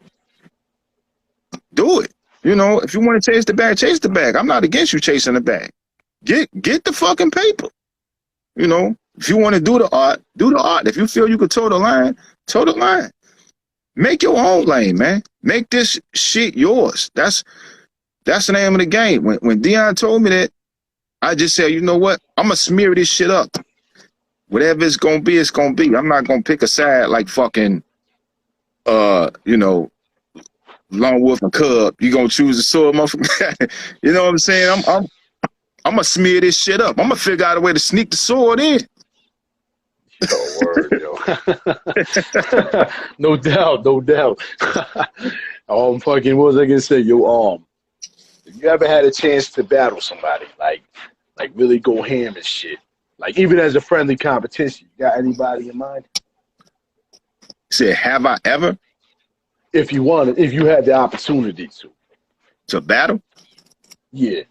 do it. You know, if you want to chase the bag, chase the bag. I'm not against you chasing the bag. Get the fucking paper. You know, if you want to do the art, do the art. If you feel you could toe the line, toe the line. Make your own lane, man. Make this shit yours. That's the name of the game. When Dion told me that, I just said, you know what? I'm gonna smear this shit up. Whatever it's gonna be, it's gonna be. I'm not gonna pick a side like fucking, you know, Lone Wolf and Cub. You gonna choose the sword, motherfucker? You know what I'm saying? I'm gonna smear this shit up. I'm gonna figure out a way to sneak the sword in. Yo, word, yo. No doubt. Fucking, what was I gonna say? Yo, if you ever had a chance to battle somebody, like really go ham and shit, like even as a friendly competition, you got anybody in mind? Said, have I ever If you wanted, if you had the opportunity to battle? Yeah.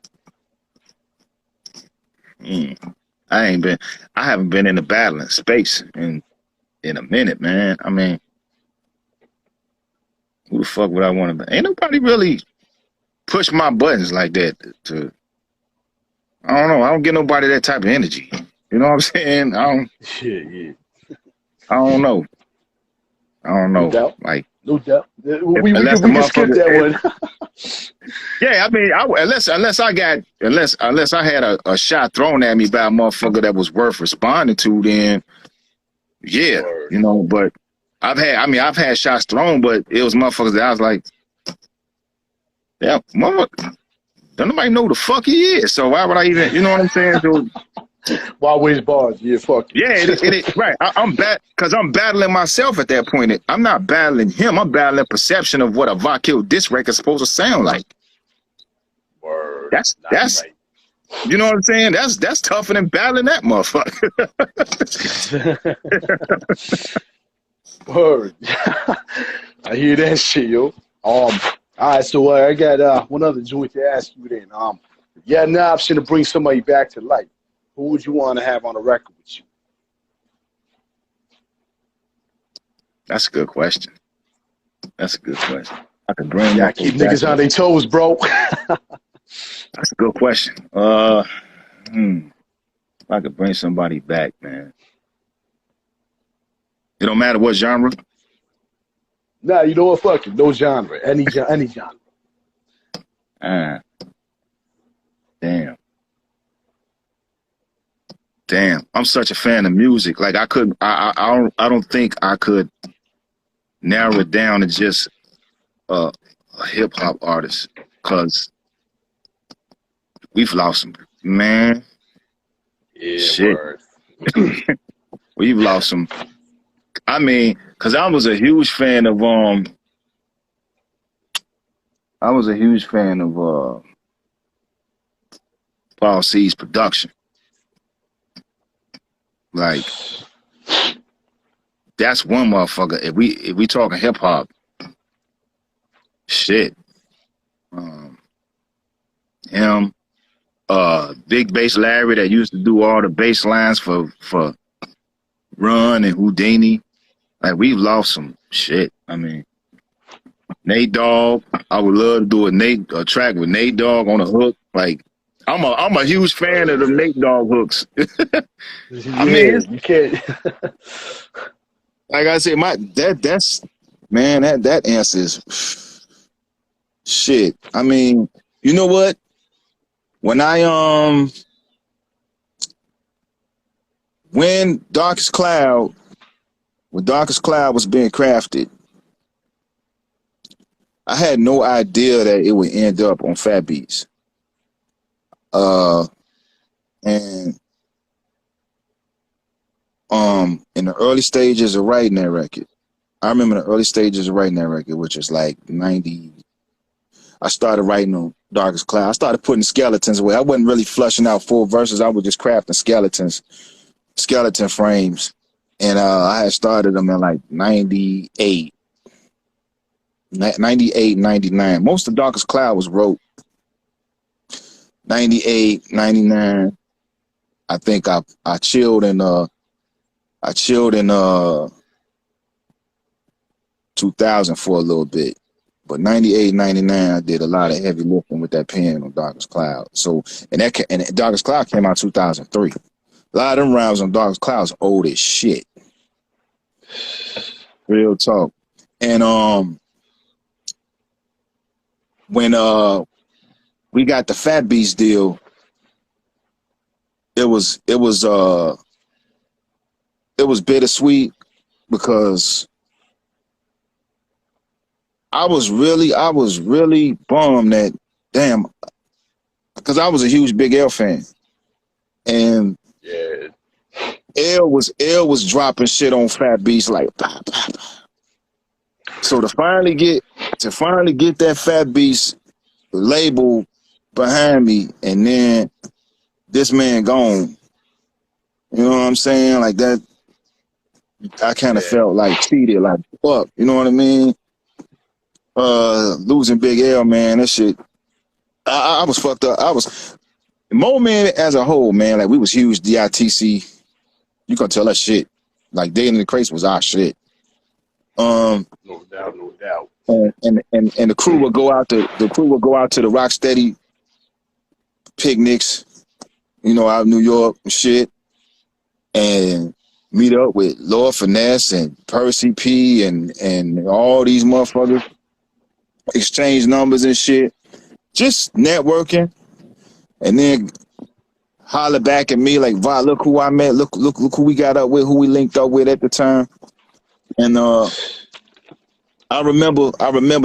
I haven't been in the battling space in a minute, man. I mean, who the fuck would I want to be? Ain't nobody really push my buttons like that I don't know. I don't get nobody that type of energy. You know what I'm saying? Yeah. I don't know. I don't No know. doubt. Like, No doubt. We unless the can skip motherfucker, that one. yeah, I mean, unless I had a shot thrown at me by a motherfucker that was worth responding to, then yeah, Word. you know. But I've had shots thrown, but it was motherfuckers that I was like, yeah, motherfucker, don't nobody know who the fuck he is. So why would I even, you know what I'm saying? So, Why waste bars? Yeah, fuck you. yeah, it right. I'm battling myself at that point. I'm not battling him. I'm battling perception of what a Vakill disc record is supposed to sound like. Word. That's Right. you know what I'm saying? That's tougher than battling that motherfucker. Word. I hear that shit, yo. All right, so I got one other joint to ask you then. If you had an option to bring somebody back to life, who would you want to have on the record with you? That's a good question. I could bring Yeah, keep niggas on their toes, bro. That's a good question. If I could bring somebody back, man. It don't matter what genre. Nah, you know what? Fuck it. No genre. Any genre. Damn. I'm such a fan of music. Like I don't think I could narrow it down to just a hip hop artist, because we've lost some, man. Yeah, shit. Word. We've lost some. I mean, because I was a huge fan of Paul C's production. Like, that's one motherfucker. If we talking hip hop, shit. Him, Big Bass Larry, that used to do all the bass lines for Run and Houdini. Like, we've lost some shit. I mean, Nate Dogg, I would love to do a track with Nate Dogg on a hook. Like, I'm a huge fan of the Nate Dogg hooks. I mean, you can't. Like I said, that answer is shit. I mean, you know what? When when Darkest Cloud was being crafted, I had no idea that it would end up on Fat Beats. And in the early stages of writing that record, I remember the early stages of writing that record, which was like 90. I started writing on Darkest Cloud. I started putting skeletons away. I wasn't really flushing out full verses. I was just crafting skeleton frames. And I had started them in like 98, 99. Most of Darkest Cloud was wrote 98, 99. I think I chilled in 2000 for a little bit. But 98, 99, I did a lot of heavy lifting with that pen on Darkest Cloud. So, and Darkest Cloud came out 2003. A lot of them rounds on Darkest Cloud's old as shit. Real talk. And when we got the Fat Beats deal, it was bittersweet, because I was really bummed that, damn, because I was a huge Big L fan, and Yeah. L was dropping shit on Fat Beats like, bah, bah, bah. So to finally get that Fat Beats label behind me, and then this man gone, you know what I'm saying? Like, that I kind of felt like cheated, like fuck, you know what I mean? Losing Big L, man, that shit. I was fucked up. I was Mo Man as a whole, man. Like we was huge DITC. You can tell that shit. Like Day in the Crates was our shit. No doubt, no doubt. And the crew would go out to the Rocksteady picnics, you know, out of New York and shit, and meet up with Lord Finesse and Percy P and all these motherfuckers, exchange numbers and shit, just networking, and then holler back at me like, "Va, look who I met, look who we got up with, who we linked up with at the time." And I remember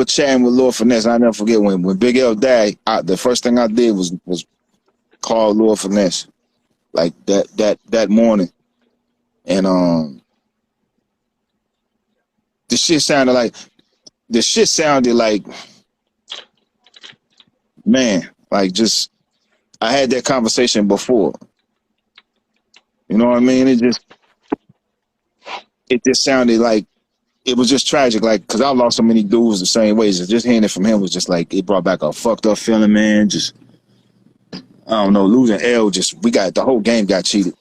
chatting with Lord Finesse. I never forget when Big L died. The first thing I did was call Lord Finesse, like that morning, and the shit sounded like, man, like just I had that conversation before. You know what I mean? It just sounded like it was just tragic, like, because I lost so many dudes the same ways. Just hearing it from him was just like, it brought back a fucked up feeling, man. Just, I don't know, losing L, the whole game got cheated.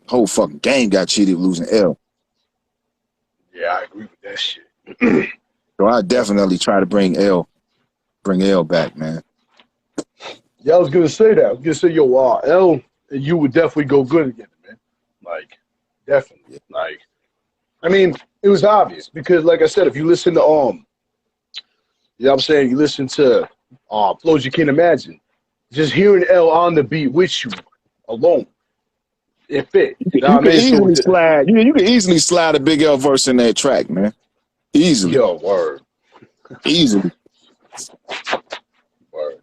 Whole fucking game got cheated losing L. Yeah, I agree with that shit. So I definitely try to bring L back, man. Yeah, I was gonna say that. I was gonna say, yo, L and you would definitely go good together, man. Like, definitely. Like, I mean, it was obvious because, like I said, if you listen to you know what I'm saying, you listen to Flows You Can't Imagine, just hearing L on the beat with you alone, it fit. You can easily slide. You can easily slide a Big L verse in that track, man. Easily. Yo, word. Easily. Word.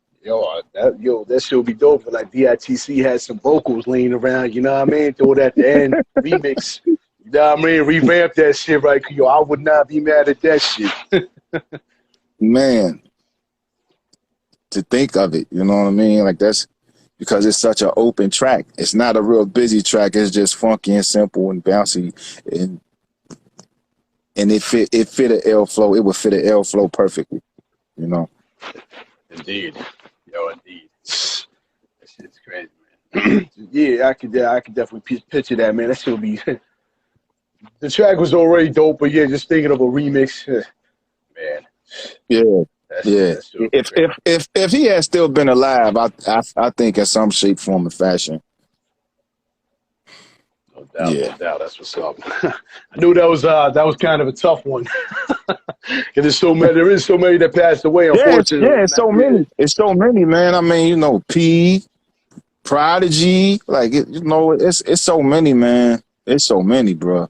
That shit would be dope. But like DITC had some vocals laying around, you know what I mean? Throw it at the end, remix. You know what I mean? Revamp that shit, right? Yo, I would not be mad at that shit. Man, to think of it, you know what I mean? Like that's because it's such an open track. It's not a real busy track. It's just funky and simple and bouncy, and it fit an L flow. It would fit an L flow perfectly, you know. Indeed, indeed. That shit's crazy, man. Yeah, I could definitely picture that, man. That shit would be. The track was already dope, but yeah, just thinking of a remix, man. Yeah. If he had still been alive, I think in some shape, form, and fashion. No doubt, no doubt. That's what's up. I knew that was kind of a tough one. Because there is so many that passed away, unfortunately. Yeah, it's so many. It's so many, man. I mean, you know, P, Prodigy, like it's so many, man. It's so many, bro.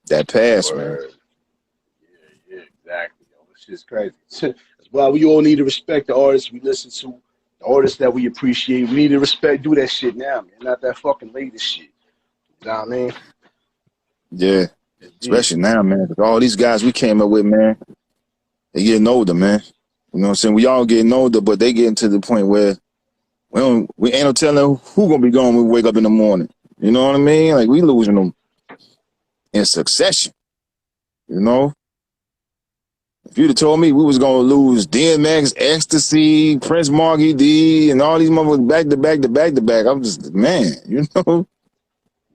That passed, man. Yeah, exactly. This shit's crazy. That's why we all need to respect the artists we listen to, the artists that we appreciate. We need to do that shit now, man. Not that fucking latest shit. You know what I mean? Yeah. Especially now, man. With all these guys we came up with, man, they getting older, man. You know what I'm saying? We all getting older, but they getting to the point where we ain't no telling who gonna be gone when we wake up in the morning. You know what I mean? Like we losing them in succession. You know? If you'd have told me we was gonna lose DMX, Ecstasy, Prince Margie D, and all these motherfuckers back to back, I'm just, man, you know?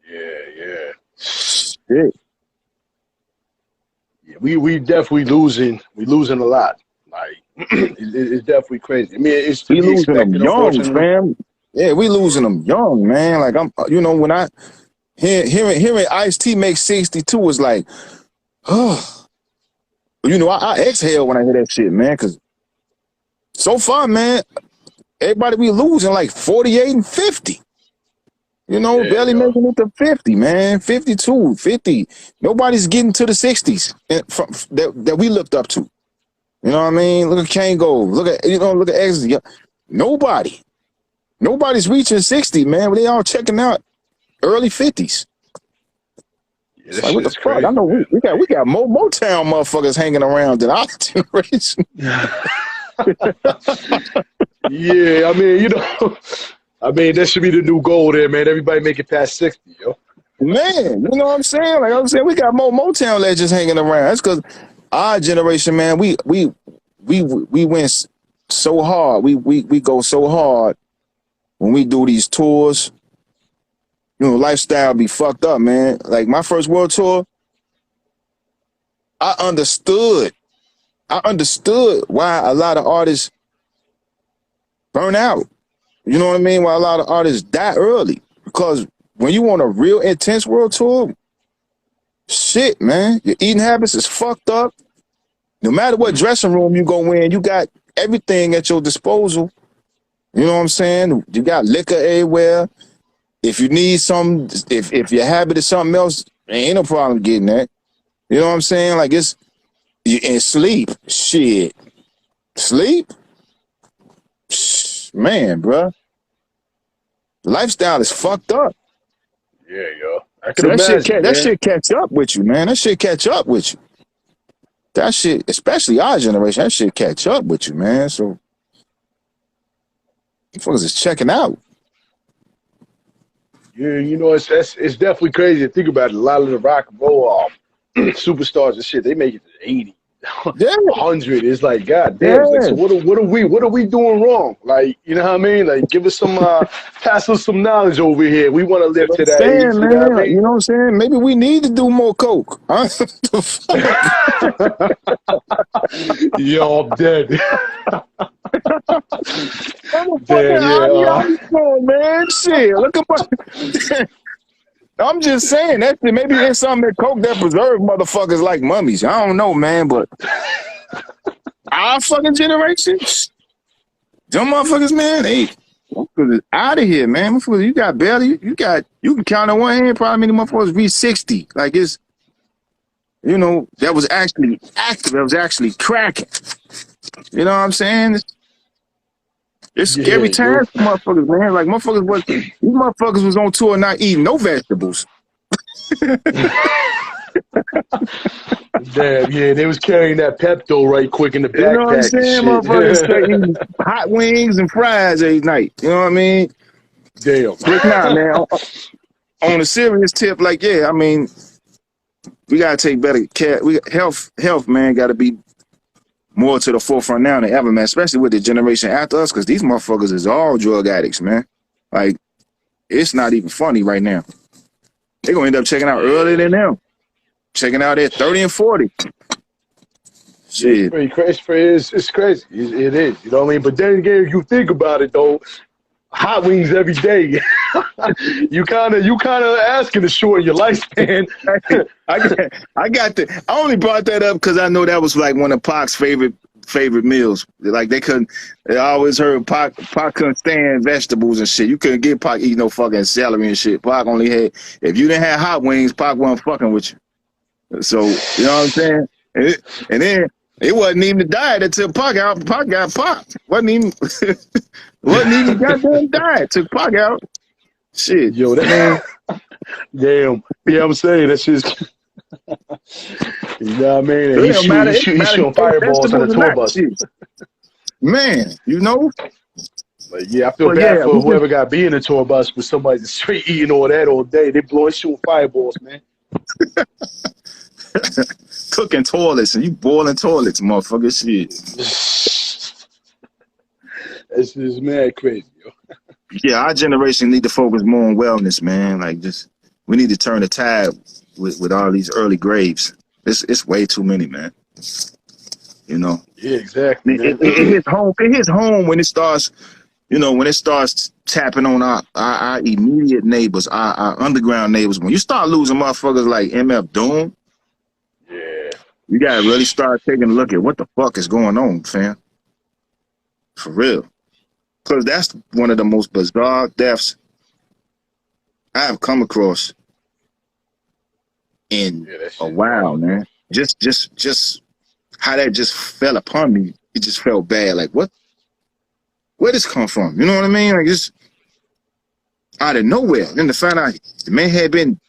Yeah. Shit. Yeah, we definitely losing. We losing a lot. Like it's definitely crazy. I mean, it's to be losing expected, them young, fam. Yeah, we losing them young, man. Like I'm, you know, when I hearing Ice-T make 62 was like, oh, you know, I exhale when I hear that shit, man. Cause so far, man, everybody be losing like 48 and 50. You know, barely making it to 50, man. 52, 50. Nobody's getting to the 60s that we looked up to. You know what I mean? Look at Kango. Look at X. Nobody's reaching 60, man. But they all checking out early 50s. Yeah, it's like, what the fuck? Crazy, I know man. we got Motown motherfuckers hanging around than our generation. Yeah, I mean, that should be the new goal there, man. Everybody make it past 60, yo. Man, you know what I'm saying? Like I'm saying, we got more Motown legends hanging around. That's because our generation, man, we went so hard. We go so hard when we do these tours. You know, lifestyle be fucked up, man. Like my first world tour, I understood. I understood why a lot of artists burn out. You know what I mean? Why a lot of artists die early. Because when you on a real intense world tour, shit, man, your eating habits is fucked up. No matter what dressing room you go in, you got everything at your disposal. You know what I'm saying? You got liquor everywhere. If you need some, if your habit is something else, ain't no problem getting that. You know what I'm saying? Like and sleep, shit, sleep, man, bro. The lifestyle is fucked up. Yeah, yo. I So can imagine, that shit catch up with you, man. That shit catch up with you. That shit, especially our generation, that shit catch up with you, man. So, folks is checking out. Yeah, you know, it's definitely crazy to think about it. A lot of the rock and roll superstars and shit, they make it to 80. Yeah, 100. It's like, god damn. It's like, yeah. so what are we doing wrong? Like, you know what I mean? Like, give us some pass us some knowledge over here. We want to live What to I'm that age, saying, you know what I man. mean? You know what I'm saying? Maybe we need to do more coke. Huh? Yo, I'm dead. Motherfucking Damn, yeah. audio, man. Shit, look at my. I'm just saying that maybe it's something that coke that preserve motherfuckers like mummies. I don't know, man, but our fucking generation, them motherfuckers, man, they out of here, man. Motherfuckers, you got barely, you can count on one hand probably many motherfuckers reach 60. Like it's, you know, that was actually active. That was actually cracking. You know what I'm saying? It's scary Yeah, yo. times for motherfuckers, man. Like these motherfuckers was on tour not eating no vegetables. Damn, yeah, they was carrying that Pepto right quick in the You know what I'm backpack and saying? shit. Motherfuckers straight eating hot wings and fries every night. You know what I mean? Damn. But nah, man. On a serious tip, like, yeah, I mean, we gotta take better care. Health, man, gotta be more to the forefront now than ever, man. Especially with the generation after us, because these motherfuckers is all drug addicts, man. Like, it's not even funny right now. They're gonna end up checking out earlier than them. Checking out at 30 and 40. Shit. It's crazy. It's crazy. It is. You know what I mean? But then again, if you think about it, though, hot wings every day. you kind of asking to shorten your lifespan. I only brought that up because I know that was like one of Pac's favorite meals. Like they always heard Pac couldn't stand vegetables and shit. You couldn't get Pac eating no fucking celery and shit. Pac only had, if you didn't have hot wings, Pac wasn't fucking with you. So you know what I'm saying? And then it wasn't even the diet until Pac got popped. Wasn't even goddamn diet. Took Pac out. Shit. Yo, that damn. Yeah, I'm saying that's just. You know what I mean? And he's shooting fireballs on the tour bus. Man, you know. But yeah, I feel bad for whoever got be in the tour bus with somebody that's straight eating all that all day. They blowing shooting fireballs, man. Cooking toilets and you boiling toilets, motherfucker. Shit. That's just mad crazy, yo. Yeah, our generation need to focus more on wellness, man. Like we need to turn the tide with all these early graves. It's way too many, man. You know. Yeah, exactly. It hits home when it starts. You know, when it starts tapping on our immediate neighbors, our underground neighbors. When you start losing motherfuckers like MF Doom, yeah, you gotta really start taking a look at what the fuck is going on, fam. For real. Because that's one of the most bizarre deaths I've come across in a while, man. Just how that just fell upon me. It just felt bad. Like, where this come from? You know what I mean? Like, just out of nowhere. Then to find out the man had been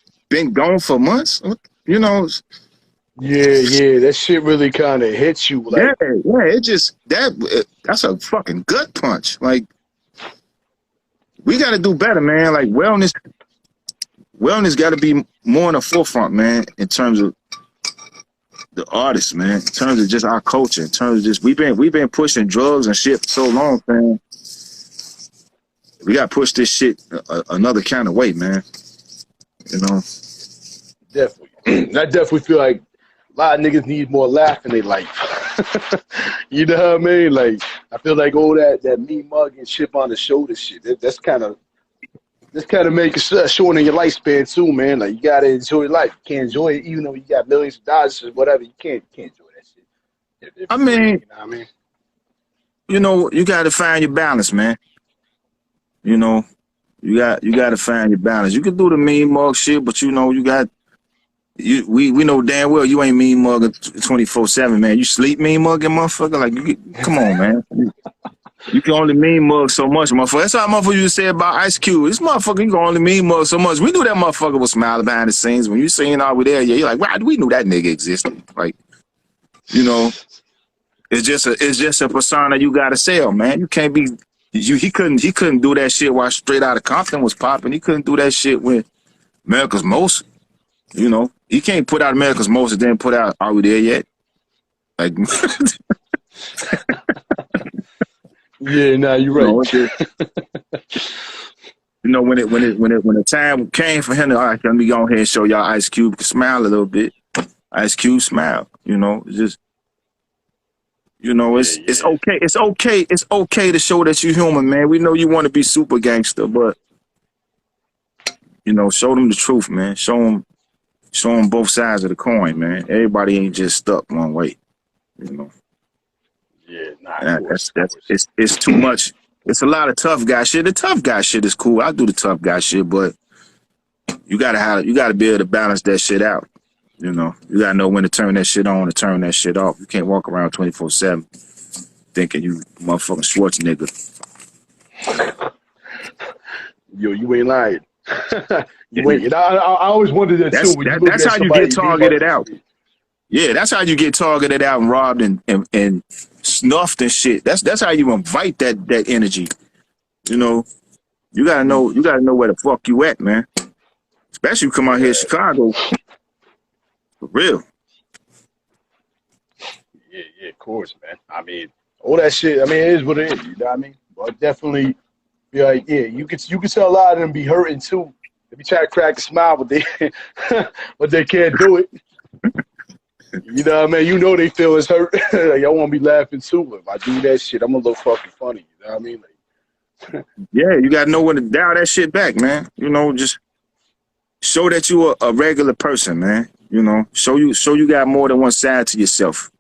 gone for months. You know. Yeah. That shit really kind of hits you. Like, yeah. It just that's a fucking gut punch. Like, we got to do better, man. Like, wellness. wellness got to be more in the forefront, man, in terms of the artists, man, in terms of just our culture, in terms of just we've been pushing drugs and shit for so long, man. We got to push this shit another kind of way, man. You know. Definitely. I definitely feel like a lot of niggas need more laugh in their life. You know what I mean? Like, I feel like all that me mug and chip on the shoulder shit, that's kind of make it short in your lifespan too, man. Like, you gotta enjoy life. You can't enjoy it even though you got millions of dollars or whatever. You can't enjoy that shit. I mean, you know what I mean? You know, you got to find your balance, man. You know, you got to find your balance. You can do the mean mug shit, but you know, we know damn well you ain't mean mugging 24/7, man. You sleep mean mugging, motherfucker. Like, come on, man. You can only mean mug so much, motherfucker. That's how motherfucker used to say about Ice Cube. This motherfucker, you can only mean mug so much. We knew that motherfucker was smiling behind the scenes. When you seen all we there, yeah, you're like, wow, we knew that nigga existed. Like, you know, it's just a persona you gotta sell, man. You can't be he couldn't do that shit while Straight Outta Compton was popping. He couldn't do that shit with America's Most. You know, he can't put out America's Most and then put out Are We There Yet? Like, yeah, nah, you're right. You know, when the time came for him to, all right, let me go ahead and show y'all Ice Cube can smile a little bit. Ice Cube smile. You know, it's just, you know, it's okay. It's okay to show that you're human, man. We know you want to be super gangster, but you know, show them the truth, man. Show them both sides of the coin, man. Everybody ain't just stuck one way, you know. Yeah, nah, it's too much. It's a lot of tough guy shit. The tough guy shit is cool. I do the tough guy shit, but you gotta be able to balance that shit out. You know, you gotta know when to turn that shit on and turn that shit off. You can't walk around 24/7 thinking you motherfucking Schwarzenegger. Yo, you ain't lying. You ain't. I always wondered that too. That's how you get targeted out. Yeah, that's how you get targeted out and robbed and snuffed and shit. That's how you invite that energy. You know, you gotta know where the fuck you at, man. Especially you come out here in Chicago. For real. Yeah, of course, man. I mean, all that shit, I mean, it is what it is, you know what I mean? But definitely be like, yeah, you can tell a lot of them be hurting too. They be trying to crack a smile, but they can't do it. You know what I mean? You know they feel it's hurt. Like, I want to be laughing too. If I do that shit, I'm a little fucking funny. You know what I mean? Like, yeah, you gotta know when to dial that shit back, man. You know, just show that you a regular person, man. You know, show you got more than one side to yourself.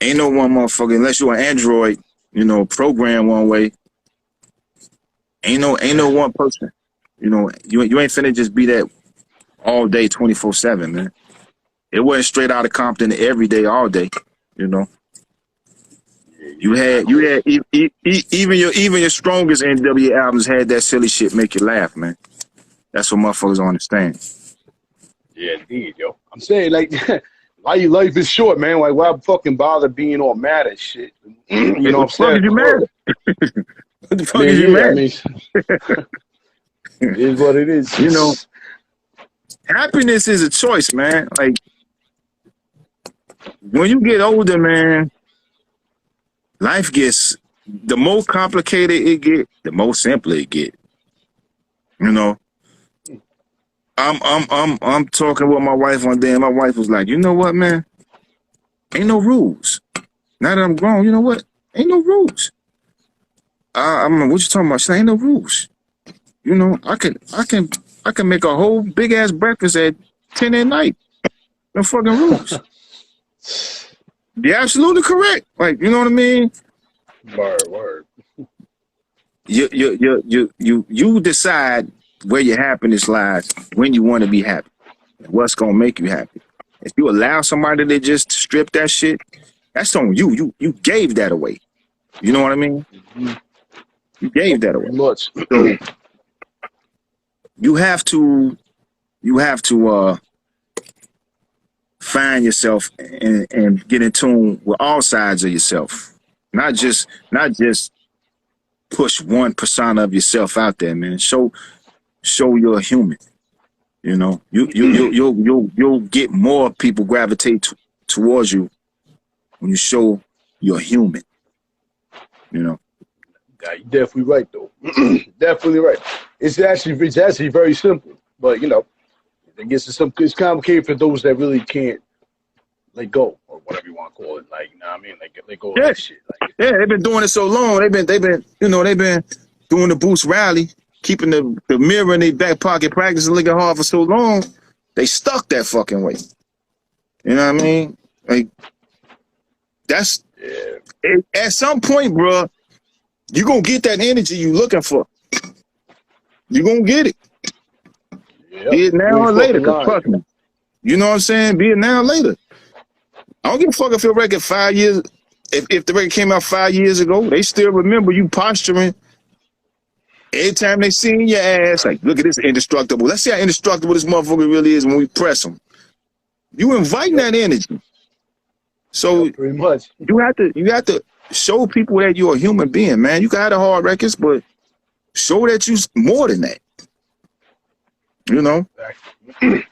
Ain't no one motherfucker unless you're an android, you know, programmed one way. Ain't no one person. You know, you ain't finna just be that all day 24/7, man. It wasn't Straight Outta Compton every day, all day. You know, you had even your strongest NW albums had that silly shit make you laugh, man. That's what motherfuckers don't understand. Yeah, indeed, yo. I'm saying, like, why your life is short, man. Like, why fucking bother being all mad at shit? You know what I'm saying? What the fuck is you mad? What the fuck Man, is you mad? I mean, it is what it is. You know, happiness is a choice, man. Like, when you get older, man, life gets, the more complicated it get, the more simpler it get. You know, I'm talking with my wife one day, and my wife was like, you know what, man? Ain't no rules. Now that I'm grown, you know what? Ain't no rules. I'm like, what you talking about? She said, ain't no rules. You know, I can make a whole big ass breakfast at 10 at night. No fucking rules. You're absolutely correct. Like, you know what I mean? Word. You decide where your happiness lies, when you want to be happy, what's gonna make you happy. If you allow somebody to just strip that shit, that's on you. You gave that away. You know what I mean? You gave that away. Much. So you have to find yourself and get in tune with all sides of yourself. Not just push one persona of yourself out there, man. Show you're a human. You know, you'll get more people gravitate towards you when you show you're human. You know. Yeah, you're definitely right though. Definitely right. It's actually very simple, but you know, I guess it's complicated for those that really can't let go or whatever you want to call it. Like, you know what I mean? Like let go of that shit. Like, yeah, they've been doing it so long. They've been doing the Boost rally, keeping the mirror in their back pocket, practicing looking hard for so long. They stuck that fucking way. You know what I mean? Like, that's at some point, bro. You gonna get that energy you looking for. You gonna get it. Yep. Be it now or later. Cause trust me, you know what I'm saying? Be it now or later. I don't give a fuck if your record 5 years. If the record came out 5 years ago, they still remember you posturing. Every time they see your ass, like, look at this indestructible. Let's see how indestructible this motherfucker really is when we press him. You inviting that energy. So pretty much. You have to show people that you're a human being, man. You can have the hard records, but show that you more than that. You know? I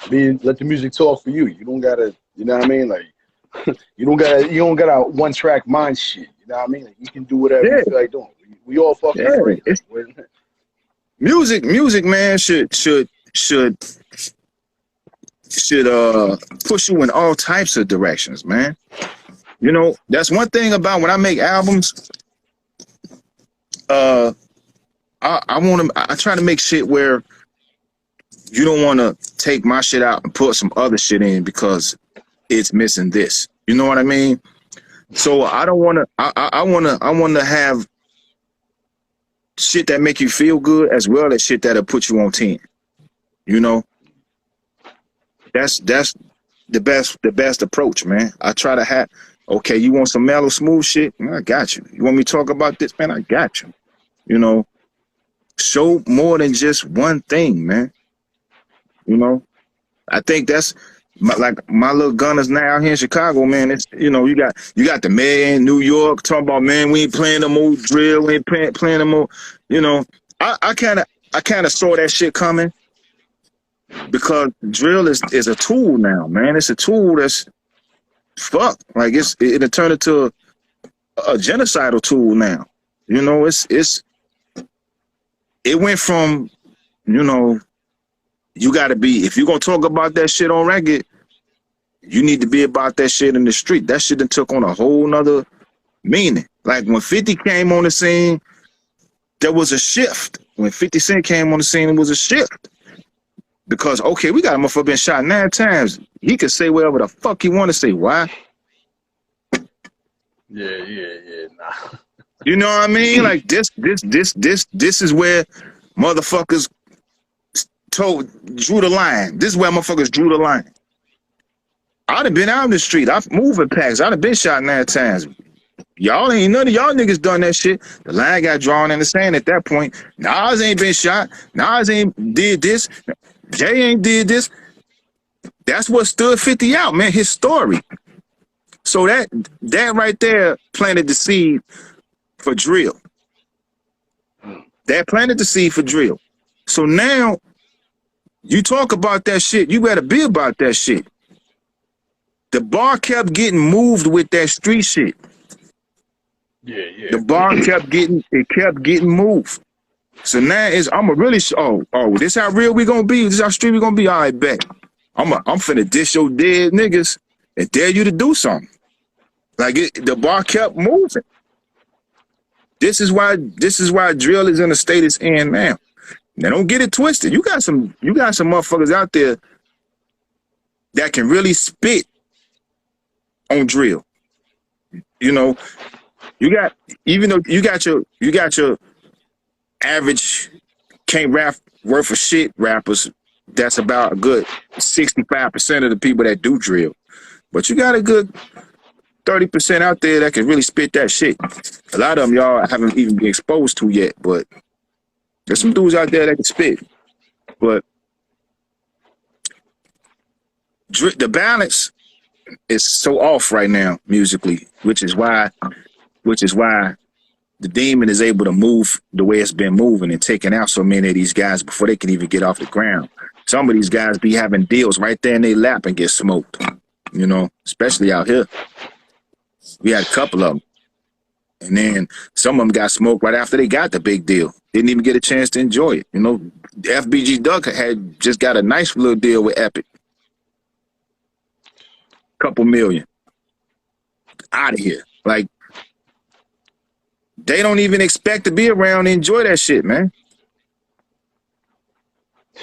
mean, let the music talk for you. You don't gotta, you know what I mean? Like, you don't got a one track mind shit. You know what I mean? Like, you can do whatever you feel like doing. We all fucking free. Like, music, man, should push you in all types of directions, man. You know, that's one thing about when I make albums. I try to make shit where you don't want to take my shit out and put some other shit in because it's missing this. You know what I mean? So I don't want to. I want to have shit that make you feel good as well as shit that'll put you on 10. You know, that's the best approach, man. I try to have. Okay, you want some mellow, smooth shit? I got you. You want me to talk about this, man? I got you. You know, show more than just one thing, man. You know, I think that's my little gunners now out here in Chicago, man. It's, you know, you got the mayor in New York talking about, man, we ain't playing no more drill, we ain't playing no more. You know, I kind of saw that shit coming because drill is a tool now, man. It's a tool that's fuck. Like it'll turn into a genocidal tool now. You know, it went from, you know, you got to be, if you're going to talk about that shit on record, you need to be about that shit in the street. That shit done took on a whole nother meaning. Like when 50 came on the scene, there was a shift. When 50 Cent came on the scene, it was a shift. Because, okay, we got a motherfucker been shot 9 times. He could say whatever the fuck he want to say. Why? Yeah, nah. You know what I mean? Like this is where motherfuckers drew the line. This is where motherfuckers drew the line. I'd have been out in the street. I've moving packs. I'd have been shot 9 times. Y'all ain't none of y'all niggas done that shit. The line got drawn in the sand at that point. Nas ain't been shot. Nas ain't did this. Jay ain't did this. That's what stood 50 out, man. His story. So that right there planted the seed for drill. That planted the seed for drill. So now you talk about that shit, you better be about that shit. The bar kept getting moved with that street shit. Yeah. The bar kept getting moved. So now I'm a really this how real we gonna be. This how street we gonna be. All right, bet. I'm finna dish your dead niggas and dare you to do something. Like the bar kept moving. This is why drill is in the state it's in now. Now don't get it twisted. You got some motherfuckers out there that can really spit on drill. You know, even though you got your average can't rap worth of shit rappers, that's about a good 65% of the people that do drill. But you got a good 30% out there that can really spit that shit. A lot of them y'all haven't even been exposed to yet, but there's some dudes out there that can spit. But the balance is so off right now musically, which is why the demon is able to move the way it's been moving and taking out so many of these guys before they can even get off the ground. some of these guys be having deals right there in their lap and get smoked. You know, especially out here. We had a couple of them. And then some of them got smoked right after they got the big deal. Didn't even get a chance to enjoy it. You know, FBG Duck had just got a nice little deal with Epic. Couple million. Out of here. Like, they don't even expect to be around and enjoy that shit, man.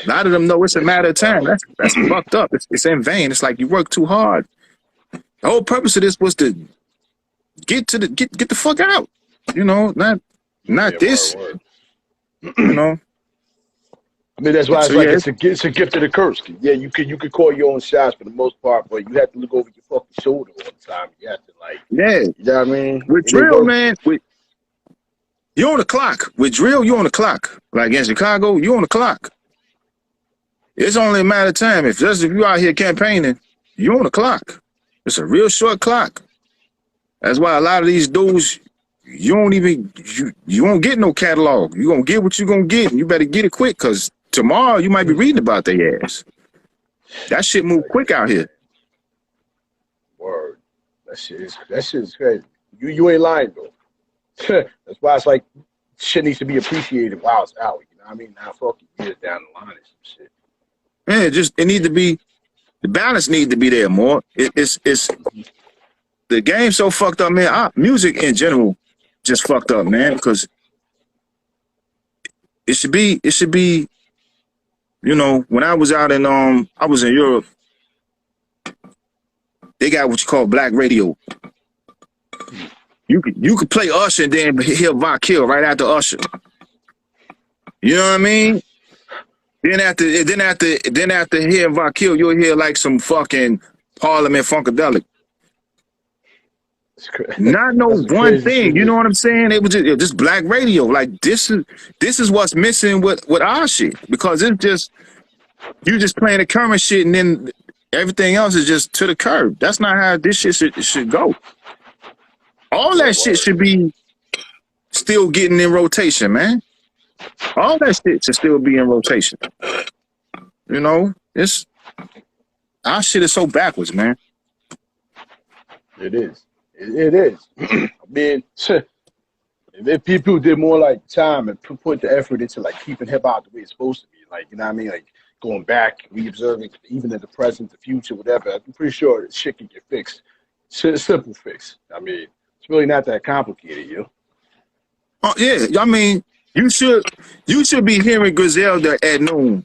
A lot of them know it's a matter of time. That's fucked up. It's in vain. It's like you work too hard. The whole purpose of this was to get the fuck out. You know, not this. Word. You know. I mean, that's why it's So, like yeah. it's a gift of the curse. Yeah, you could call your own shots for the most part, but you have to look over your fucking shoulder all the time. You have to Yeah. you know what I mean? With drill, man, you're on the clock. With drill, you're on the clock. Like in Chicago, you're on the clock. It's only a matter of time. If you out here campaigning, you're on the clock. It's a real short clock. That's why a lot of these dudes, you won't get no catalog. You gonna get what you gonna get, and you better get it quick, because tomorrow you might be reading about their ass. That shit move quick out here. Word. That shit is crazy. You ain't lying though. That's why it's like shit needs to be appreciated while it's out. You know what I mean? Now fucking years down the line and some shit. Man, it need to be, the balance need to be there more. It's the game so fucked up, man. Music in general just fucked up, man, because it should be, you know, when I was out in I was in Europe, they got what you call black radio. You could play Usher and then hear Vakill right after Usher. You know what I mean? Then after hearing Vakill, you'll hear like some fucking Parliament Funkadelic. Not no one thing, you know what I'm saying? It was just black radio. Like this is what's missing with our shit, because it's just you just playing the current shit and then everything else is just to the curb. That's not how this shit should go. All that shit should be still getting in rotation, man. All that shit should still be in rotation. You know, our shit is so backwards, man. It is. It is. I mean, if people did more like time and put the effort into like keeping hip hop the way it's supposed to be, like, you know what I mean, like going back, re-observing, even in the present, the future, whatever, I'm pretty sure shit can get fixed. Simple fix. I mean, it's really not that complicated, you know. Oh yeah, I mean, you should be hearing Griselda at noon.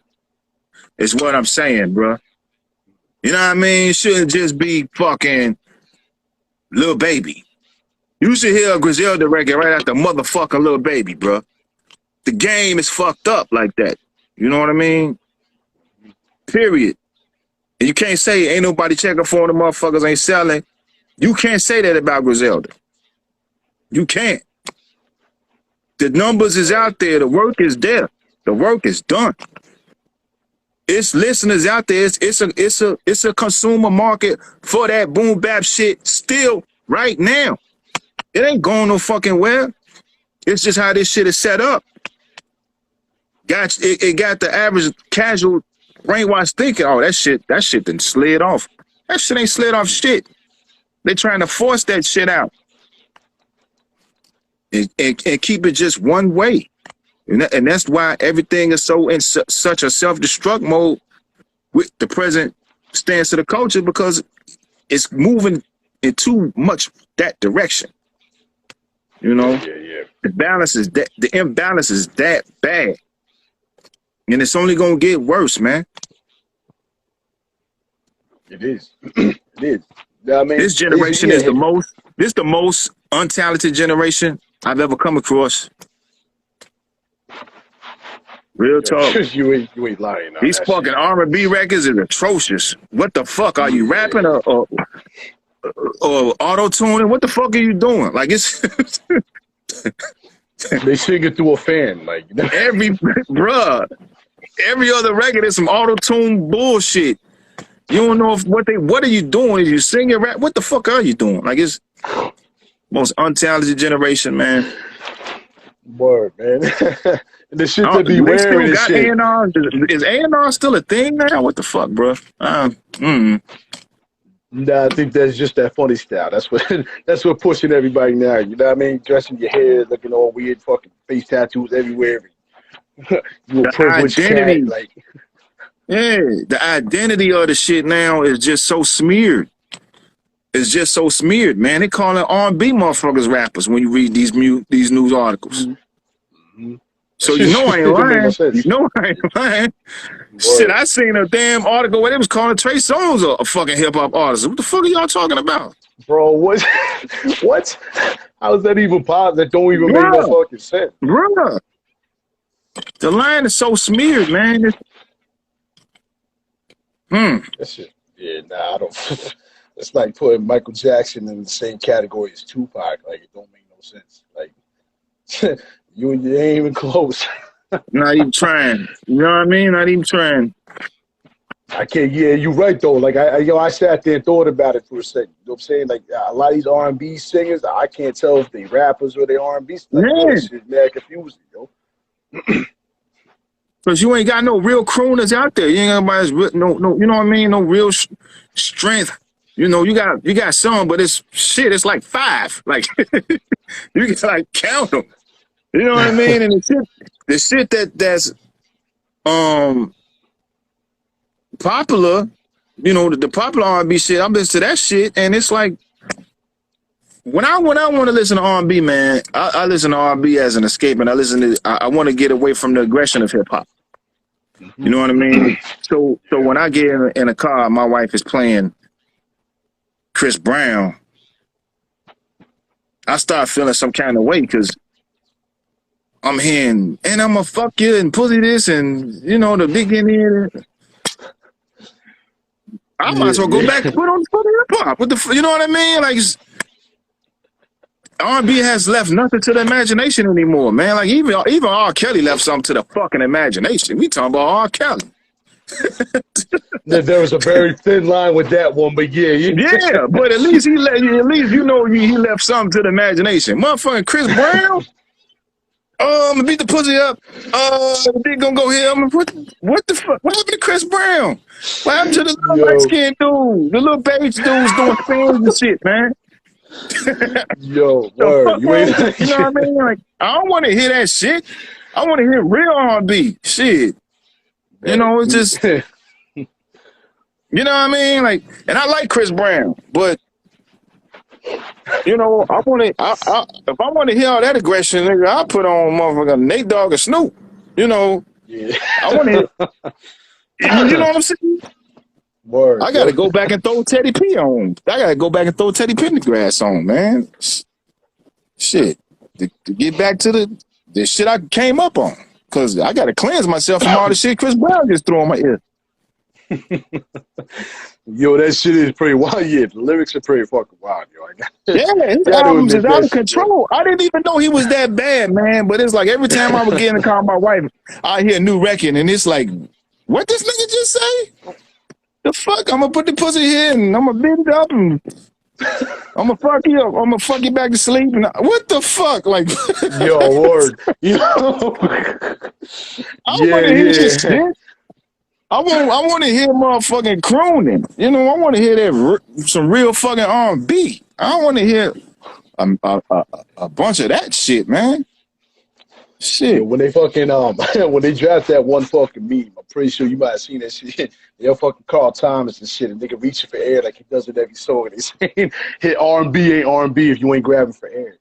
Is what I'm saying, bro. You know what I mean? It shouldn't just be fucking Lil Baby. You should hear a Griselda record right after motherfucking Lil Baby, bro. The game is fucked up like that. You know what I mean? Period. And you can't say ain't nobody checking for the motherfuckers ain't selling. You can't say that about Griselda. You can't. The numbers is out there. The work is there. The work is done. It's listeners out there. It's a consumer market for that boom bap shit still right now. It ain't going no fucking where. It's just how this shit is set up. It got the average casual brainwash thinking, oh, that shit done slid off. That shit ain't slid off shit. They trying to force that shit out. And keep it just one way. And that's why everything is so in such a self-destruct mode with the present stance of the culture, because it's moving in too much that direction. You know, Yeah. The imbalance is that bad, and it's only gonna get worse, man. It is. It is. I mean, This generation is the most untalented generation I've ever come across. Real talk. You ain't lying. These fucking R&B records are atrocious. What the fuck? Are you rapping or auto-tuning? What the fuck are you doing? Like, it's... They sing it through a fan. Like, every other record is some auto-tune bullshit. You don't know what are you doing? Is you singing rap? What the fuck are you doing? Like, it's most untalented generation, man. Word, man. And the shit they be Do they still wearing and got shit. A&R? Is A&R still a thing now? What the fuck, bro? Nah, I think that's just that funny style. That's what that's what pushing everybody now. You know what I mean? Dressing your hair, looking all weird, fucking face tattoos everywhere. You a The privileged cat, identity, like yeah, the identity of the shit now is just so smeared. It's just so smeared, man. They call it R&B motherfuckers rappers when you read these news articles. mm-hmm. That So you know I shit ain't don't make no lying. You sense. know I ain't lying. Shit, Word. I seen a damn article where they was calling Trey Songz a fucking hip hop artist. What the fuck are y'all talking about? Bro, what what? How is that even possible? That don't even make no Bruh, fucking sense. bruh. The line is so smeared, man. That shit. Yeah, nah, I don't it's like putting Michael Jackson in the same category as Tupac. Like it don't make no sense. Like you ain't even close. Not even trying. You know what I mean? Not even trying. I can't. Yeah, you're right though. Like I sat there and thought about it for a second. You know what I'm saying? Like a lot of these R&B singers, I can't tell if they rappers or they R&B. Like yo, this Man, shit mad confusing, yo. because you ain't got no real crooners out there. You ain't got no, you know what I mean? No real strength. You know, you got some, but it's shit. It's like five. Like you can like count them. You know what I mean? And the shit that's um popular, you know, the popular R&B shit. I listen to that shit, and it's like when I want to listen to R&B, man, I listen to R&B as an escape, and I want to get away from the aggression of hip hop. You know what I mean? So when I get in a car, my wife is playing Chris Brown. I start feeling some kind of way because I'm hearing, and I'm gonna fuck you and pussy this, and you know the big in here. I might Yeah, as well go back yeah. to put on fucking hip hop. You know what I mean? Like R&B has left nothing to the imagination anymore, man. Like even R. Kelly left something to the fucking imagination. We talking about R. Kelly. There was a very thin line with that one, but yeah, yeah. Yeah, but at least at least you know he left something to the imagination. Motherfucking Chris Brown, beat the pussy up. They gonna go here. What the fuck? What happened to Chris Brown? What happened to the little light Yo, skinned dude? The little beige dudes doing spins and shit, man. yo, The word. fuck You wrong ain't. with that? You know what I mean? Like, I don't want to hear that shit. I want to hear real R&B shit. You know, it's just, you know what I mean? Like, and I like Chris Brown, but you know, I want to. If I want to hear all that aggression, nigga, I put on motherfucker Nate Dogg and Snoop. You know, Yeah. I want to. You know what I'm saying? Word, I got yo. to go back and throw Teddy P on. I got to go back and throw Teddy Pendergrass on, man. Shit, to get back to the shit I came up on, cause I got to cleanse myself from all the shit Chris Brown just threw in my ear. Yo, that shit is pretty wild. Yeah, the lyrics are pretty fucking wild, yo. Yeah, his Got to albums is admit out that of shit, yo. control. I didn't even know he was that bad, man. But it's like every time I would get in the car with my wife, I hear a new record, and it's like, what this nigga just say? The fuck? I'm gonna put the pussy here, and I'm gonna bend it up, and I'm gonna fuck you up. I'm gonna fuck you back to sleep. And what the fuck? Like, Yo, word. Yo. I Yeah, want to hear this yeah. shit. I want to hear motherfucking crooning. You know, I want to hear that some real fucking R&B. I don't want to hear a bunch of that shit, man. Yo, Shit. when they fucking when they draft that one fucking meme, I'm pretty sure you might have seen that shit. They're fucking Carl Thomas and shit, and nigga reaching for air like he does with every song. And they saying, "Hit R&B ain't R&B if you ain't grabbing for air."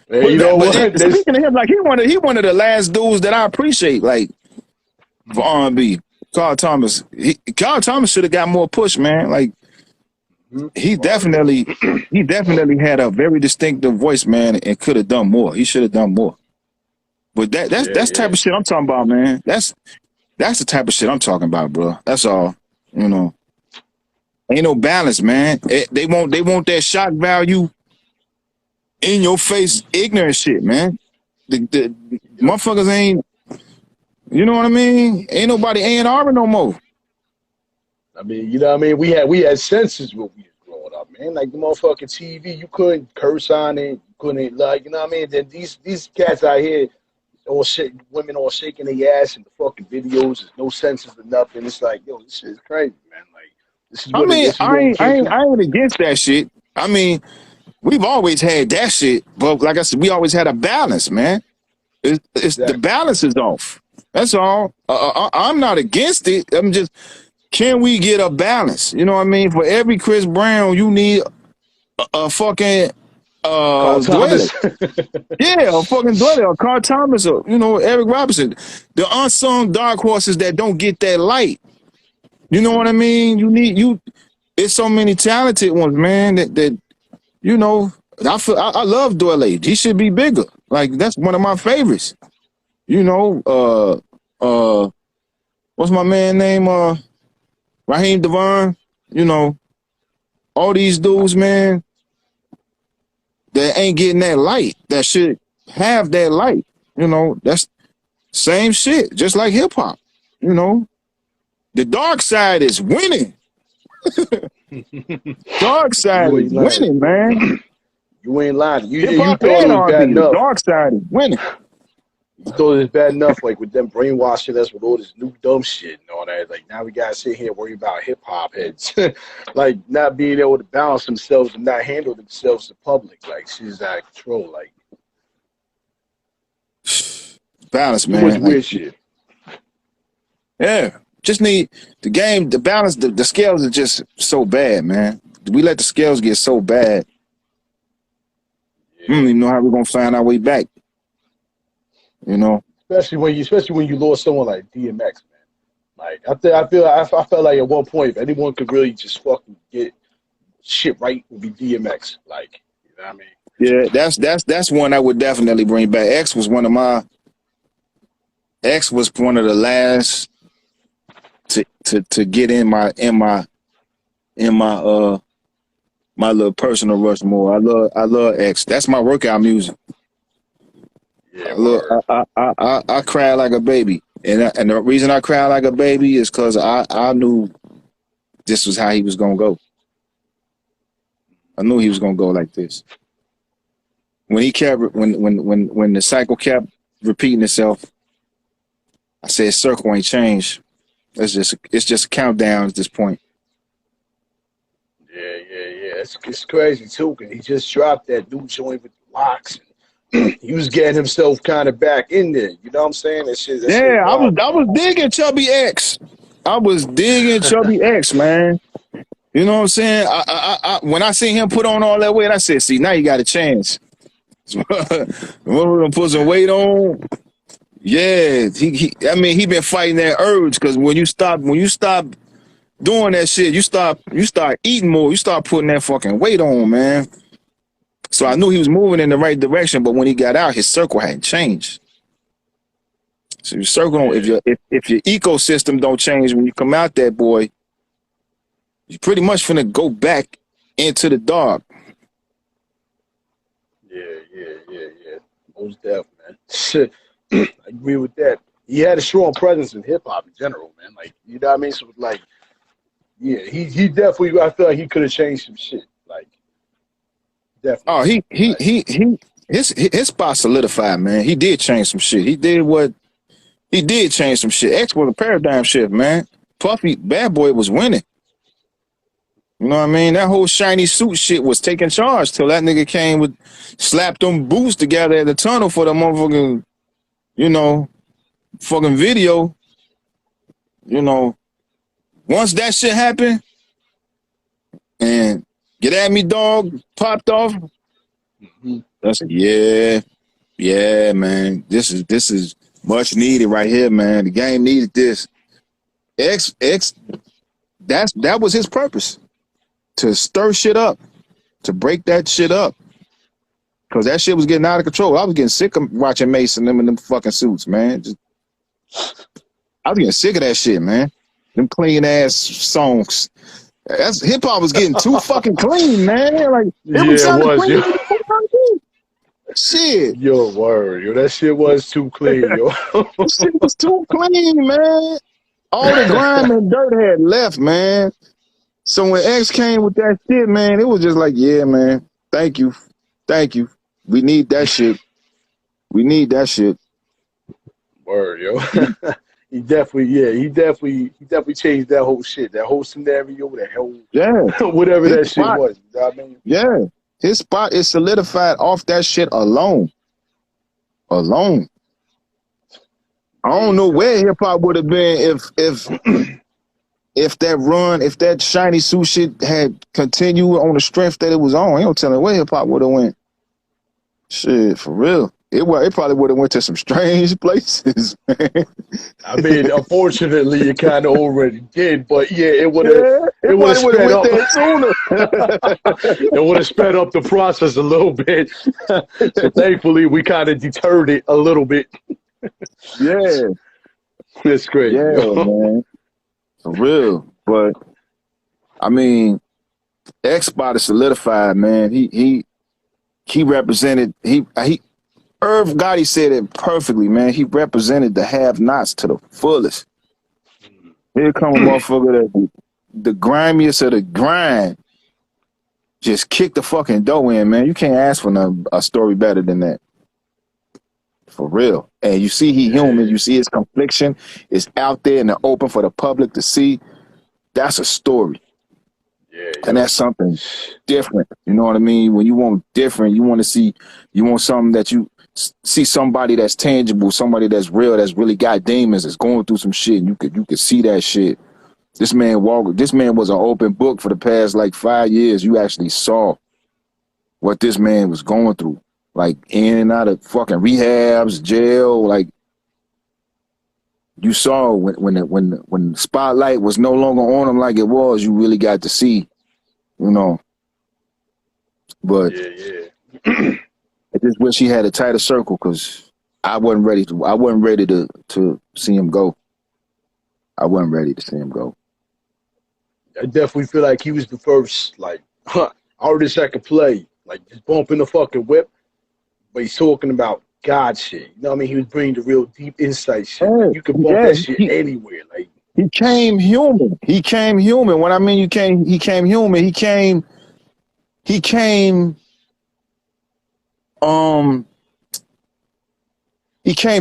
Man, you know what? Speaking of him, like he one of the last dudes that I appreciate, like for R&B. Carl Thomas. Carl Thomas should have got more push, man. Like he definitely had a very distinctive voice, man, and could have done more. He should have done more. But that's Yeah, the type yeah. of shit I'm talking about, man. That's the type of shit I'm talking about, bro. That's all. You know, ain't no balance, man. They want that shock value in your face, ignorant shit, man. The Yep. motherfuckers ain't. You know what I mean? Ain't nobody A&R no more. I mean, you know what I mean? We had senses when we was growing up, man. Like the motherfucking TV, you couldn't curse on it, you couldn't, like, you know what I mean? Then these cats out here, women all shaking their ass in the fucking videos. There's no senses or nothing. It's like, yo, this shit is crazy, man. Like, I mean, this is what we can't do. I ain't against that shit. I mean, we've always had that shit, but like I said, we always had a balance, man. It's Exactly. the balance is off. That's all. I'm not against it. I'm just, can we get a balance? You know what I mean? For every Chris Brown, you need a fucking Carl Dwelly. Thomas. Yeah, a fucking Dwelly, or Carl Thomas, or Eric Robinson. The unsung dark horses that don't get that light. You know what I mean? It's so many talented ones, man. That I love Dwelly. He should be bigger. Like, that's one of my favorites. What's my man name? Raheem Devon. All these dudes, man, that ain't getting that light, that should have that light. That's same shit, just like hip hop. The dark side is winning. Dark side is winning, man. You ain't lying. Hip hop and R&B, the dark side is winning. You thought it's bad enough, like, with them brainwashing us with all this new dumb shit and all that. Like, now we gotta sit here and worry about hip hop heads, like, not being able to balance themselves and not handle themselves to public. Like, shit's out of control. Like, balance, man. Too much weird shit. Yeah, just need the game, the balance. The scales are just so bad, man. We let the scales get so bad. Yeah. We don't even know how we're gonna find our way back. Especially when you lost someone like DMX, man. Like, I felt like at one point, if anyone could really just fucking get shit right, it would be DMX. Like, you know what I mean? Yeah, that's one I would definitely bring back. X was one of the last to get in my little personal Rushmore. I love X. That's my workout music. Yeah, I cry like a baby, and the reason I cry like a baby is because I knew this was how he was gonna go. I knew he was gonna go like this. When the cycle kept repeating itself, I said, "Circle ain't changed. It's just a countdown at this point." Yeah. It's crazy too, cause he just dropped that new joint with the locks. He was getting himself kind of back in there. You know what I'm saying? I was digging Chubby X. I was digging Chubby X, man. You know what I'm saying? I when I seen him put on all that weight, I said, "See, now you got a chance." We're gonna put some weight on. Yeah, he been fighting that urge, because when you stop doing that shit, you start eating more. You start putting that fucking weight on, man. So I knew he was moving in the right direction, but when he got out, his circle hadn't changed. So your circle, if your ecosystem don't change when you come out there, boy, you pretty much finna go back into the dark. Yeah. Most definitely, man. Shit, I agree with that. He had a strong presence in hip hop in general, man. Like, you know what I mean? So, like, yeah, he definitely. I feel like he could have changed some shit. Like, definitely. Oh, his spot solidified, man. He did change some shit. He did change some shit. X was a paradigm shift, man. Puffy, Bad Boy was winning. You know what I mean? That whole shiny suit shit was taking charge till that nigga came with, slapped them boots together at the tunnel for the motherfucking, fucking video. Once that shit happened and Get At Me Dog popped off, that's yeah, man. This is much needed right here, man. The game needed this. X, that was his purpose. To stir shit up, to break that shit up, because that shit was getting out of control. I was getting sick of watching Mason them in them fucking suits, man. I was getting sick of that shit, man. Them clean ass songs. That's hip hop was getting too fucking clean, man. Like, it was. Shit. Yo, word. Yo, that shit was too clean, yo. That shit was too clean, man. All the grime and dirt had left, man. So when X came with that shit, man, it was just like, yeah, man, thank you. We need that shit. We need that shit. Word, yo. He definitely changed that whole shit, that whole scenario, that whole Yeah. whatever His that shit spot, was. You know what I mean? yeah. His spot is solidified off that shit alone. Alone. I There don't you know go. where hip hop would have been if that run, if that shiny suit shit had continued on the strength that it was on. Ain't no telling where hip hop would have went. Shit, for real. It probably would have went to some strange places, man. I mean, unfortunately, it kind of already did, but yeah, it would have Yeah, it it would have probably would have sped went up. there sooner. It would have sped up the process a little bit. So thankfully, we kind of deterred it a little bit. Yeah, It's crazy, yeah, yo. man. For real. But I mean, X Spot is solidified, man. He represented he Irv Gotti said it perfectly, man. He represented the have-nots to the fullest. Here come a motherfucker that the grimiest of the grind just kick the fucking dough in, man. You can't ask for a story better than that. For real. And you see he human. You see his confliction is out there in the open for the public to see. That's a story. Yeah, And yo. that's something different. You know what I mean? When you want different, you want something that you see somebody that's tangible, somebody that's real, that's really got demons, that's going through some shit. And you could see that shit. This man was an open book for the past like 5 years. You actually saw what this man was going through. Like in and out of fucking rehabs, jail. Like you saw when the spotlight was no longer on him like it was, you really got to see, you know. But Yeah. I just wish he had a tighter circle because I wasn't ready to see him go. I wasn't ready to see him go. I definitely feel like he was the first, like, artist that could play, like, just bumping the fucking whip, but he's talking about God shit. You know what I mean? He was bringing the real deep insight shit. Like, you could bump Yeah, that shit anywhere. Like, he came human. He came human. When I mean he came human, he came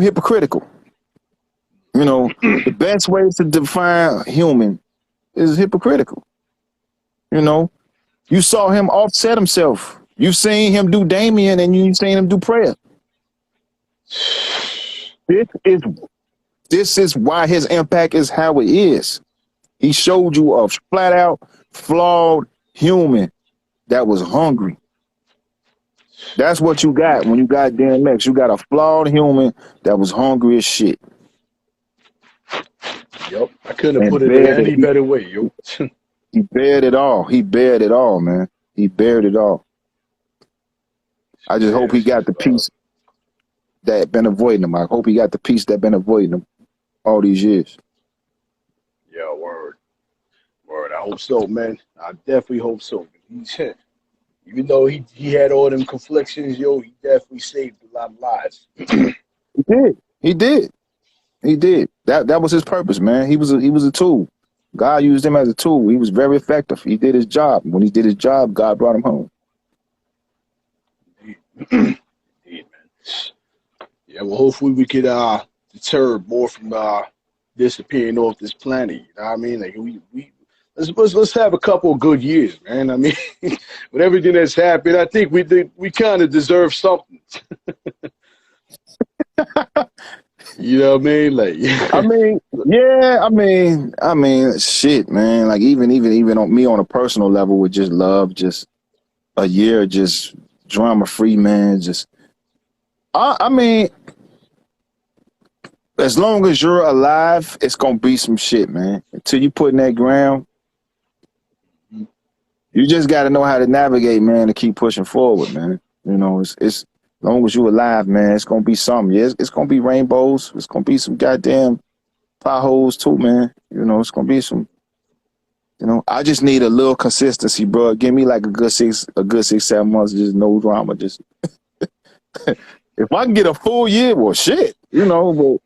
hypocritical. You know, the best way to define human is hypocritical. You know, you saw him offset himself. You've seen him do Damien and you've seen him do prayer. This is why his impact is how it is. He showed you a flat out flawed human that was hungry. That's what you got when you got DMX. You got a flawed human that was hungry as shit. yup, I couldn't have And put it in any better way, yo. He bared it all. He bared it all, man. He bared it all. I just hope he got the peace that been avoiding him. I hope he got the peace that been avoiding him all these years. Yeah, word. I hope so, man. I definitely hope so. Even though he had all them conflictions, yo, he definitely saved a lot of lives. He did. He did. He did. That was his purpose, man. He was a tool. God used him as a tool. He was very effective. He did his job. When he did his job, God brought him home. Indeed, man. Yeah, well, hopefully we could deter more from disappearing off this planet. You know what I mean? Like let's have a couple of good years, man. I mean, with everything that's happened, I think we kind of deserve something. You know what I mean? Like, I mean, yeah, I mean, shit, man. Like even on me on a personal level with just love, just a year, just drama free, man. Just, I mean, as long as you're alive, it's gonna be some shit, man. Until you put in that ground, you just got to know how to navigate, man, to keep pushing forward, man. You know, it's as long as you're alive, man, it's gonna be something. Yeah, it's gonna be rainbows. It's gonna be some goddamn potholes too, man. You know, it's gonna be some. You know, I just need a little consistency, bro. Give me like a good 6-7 months, just no drama. Just if I can get a full year, well, shit, you know.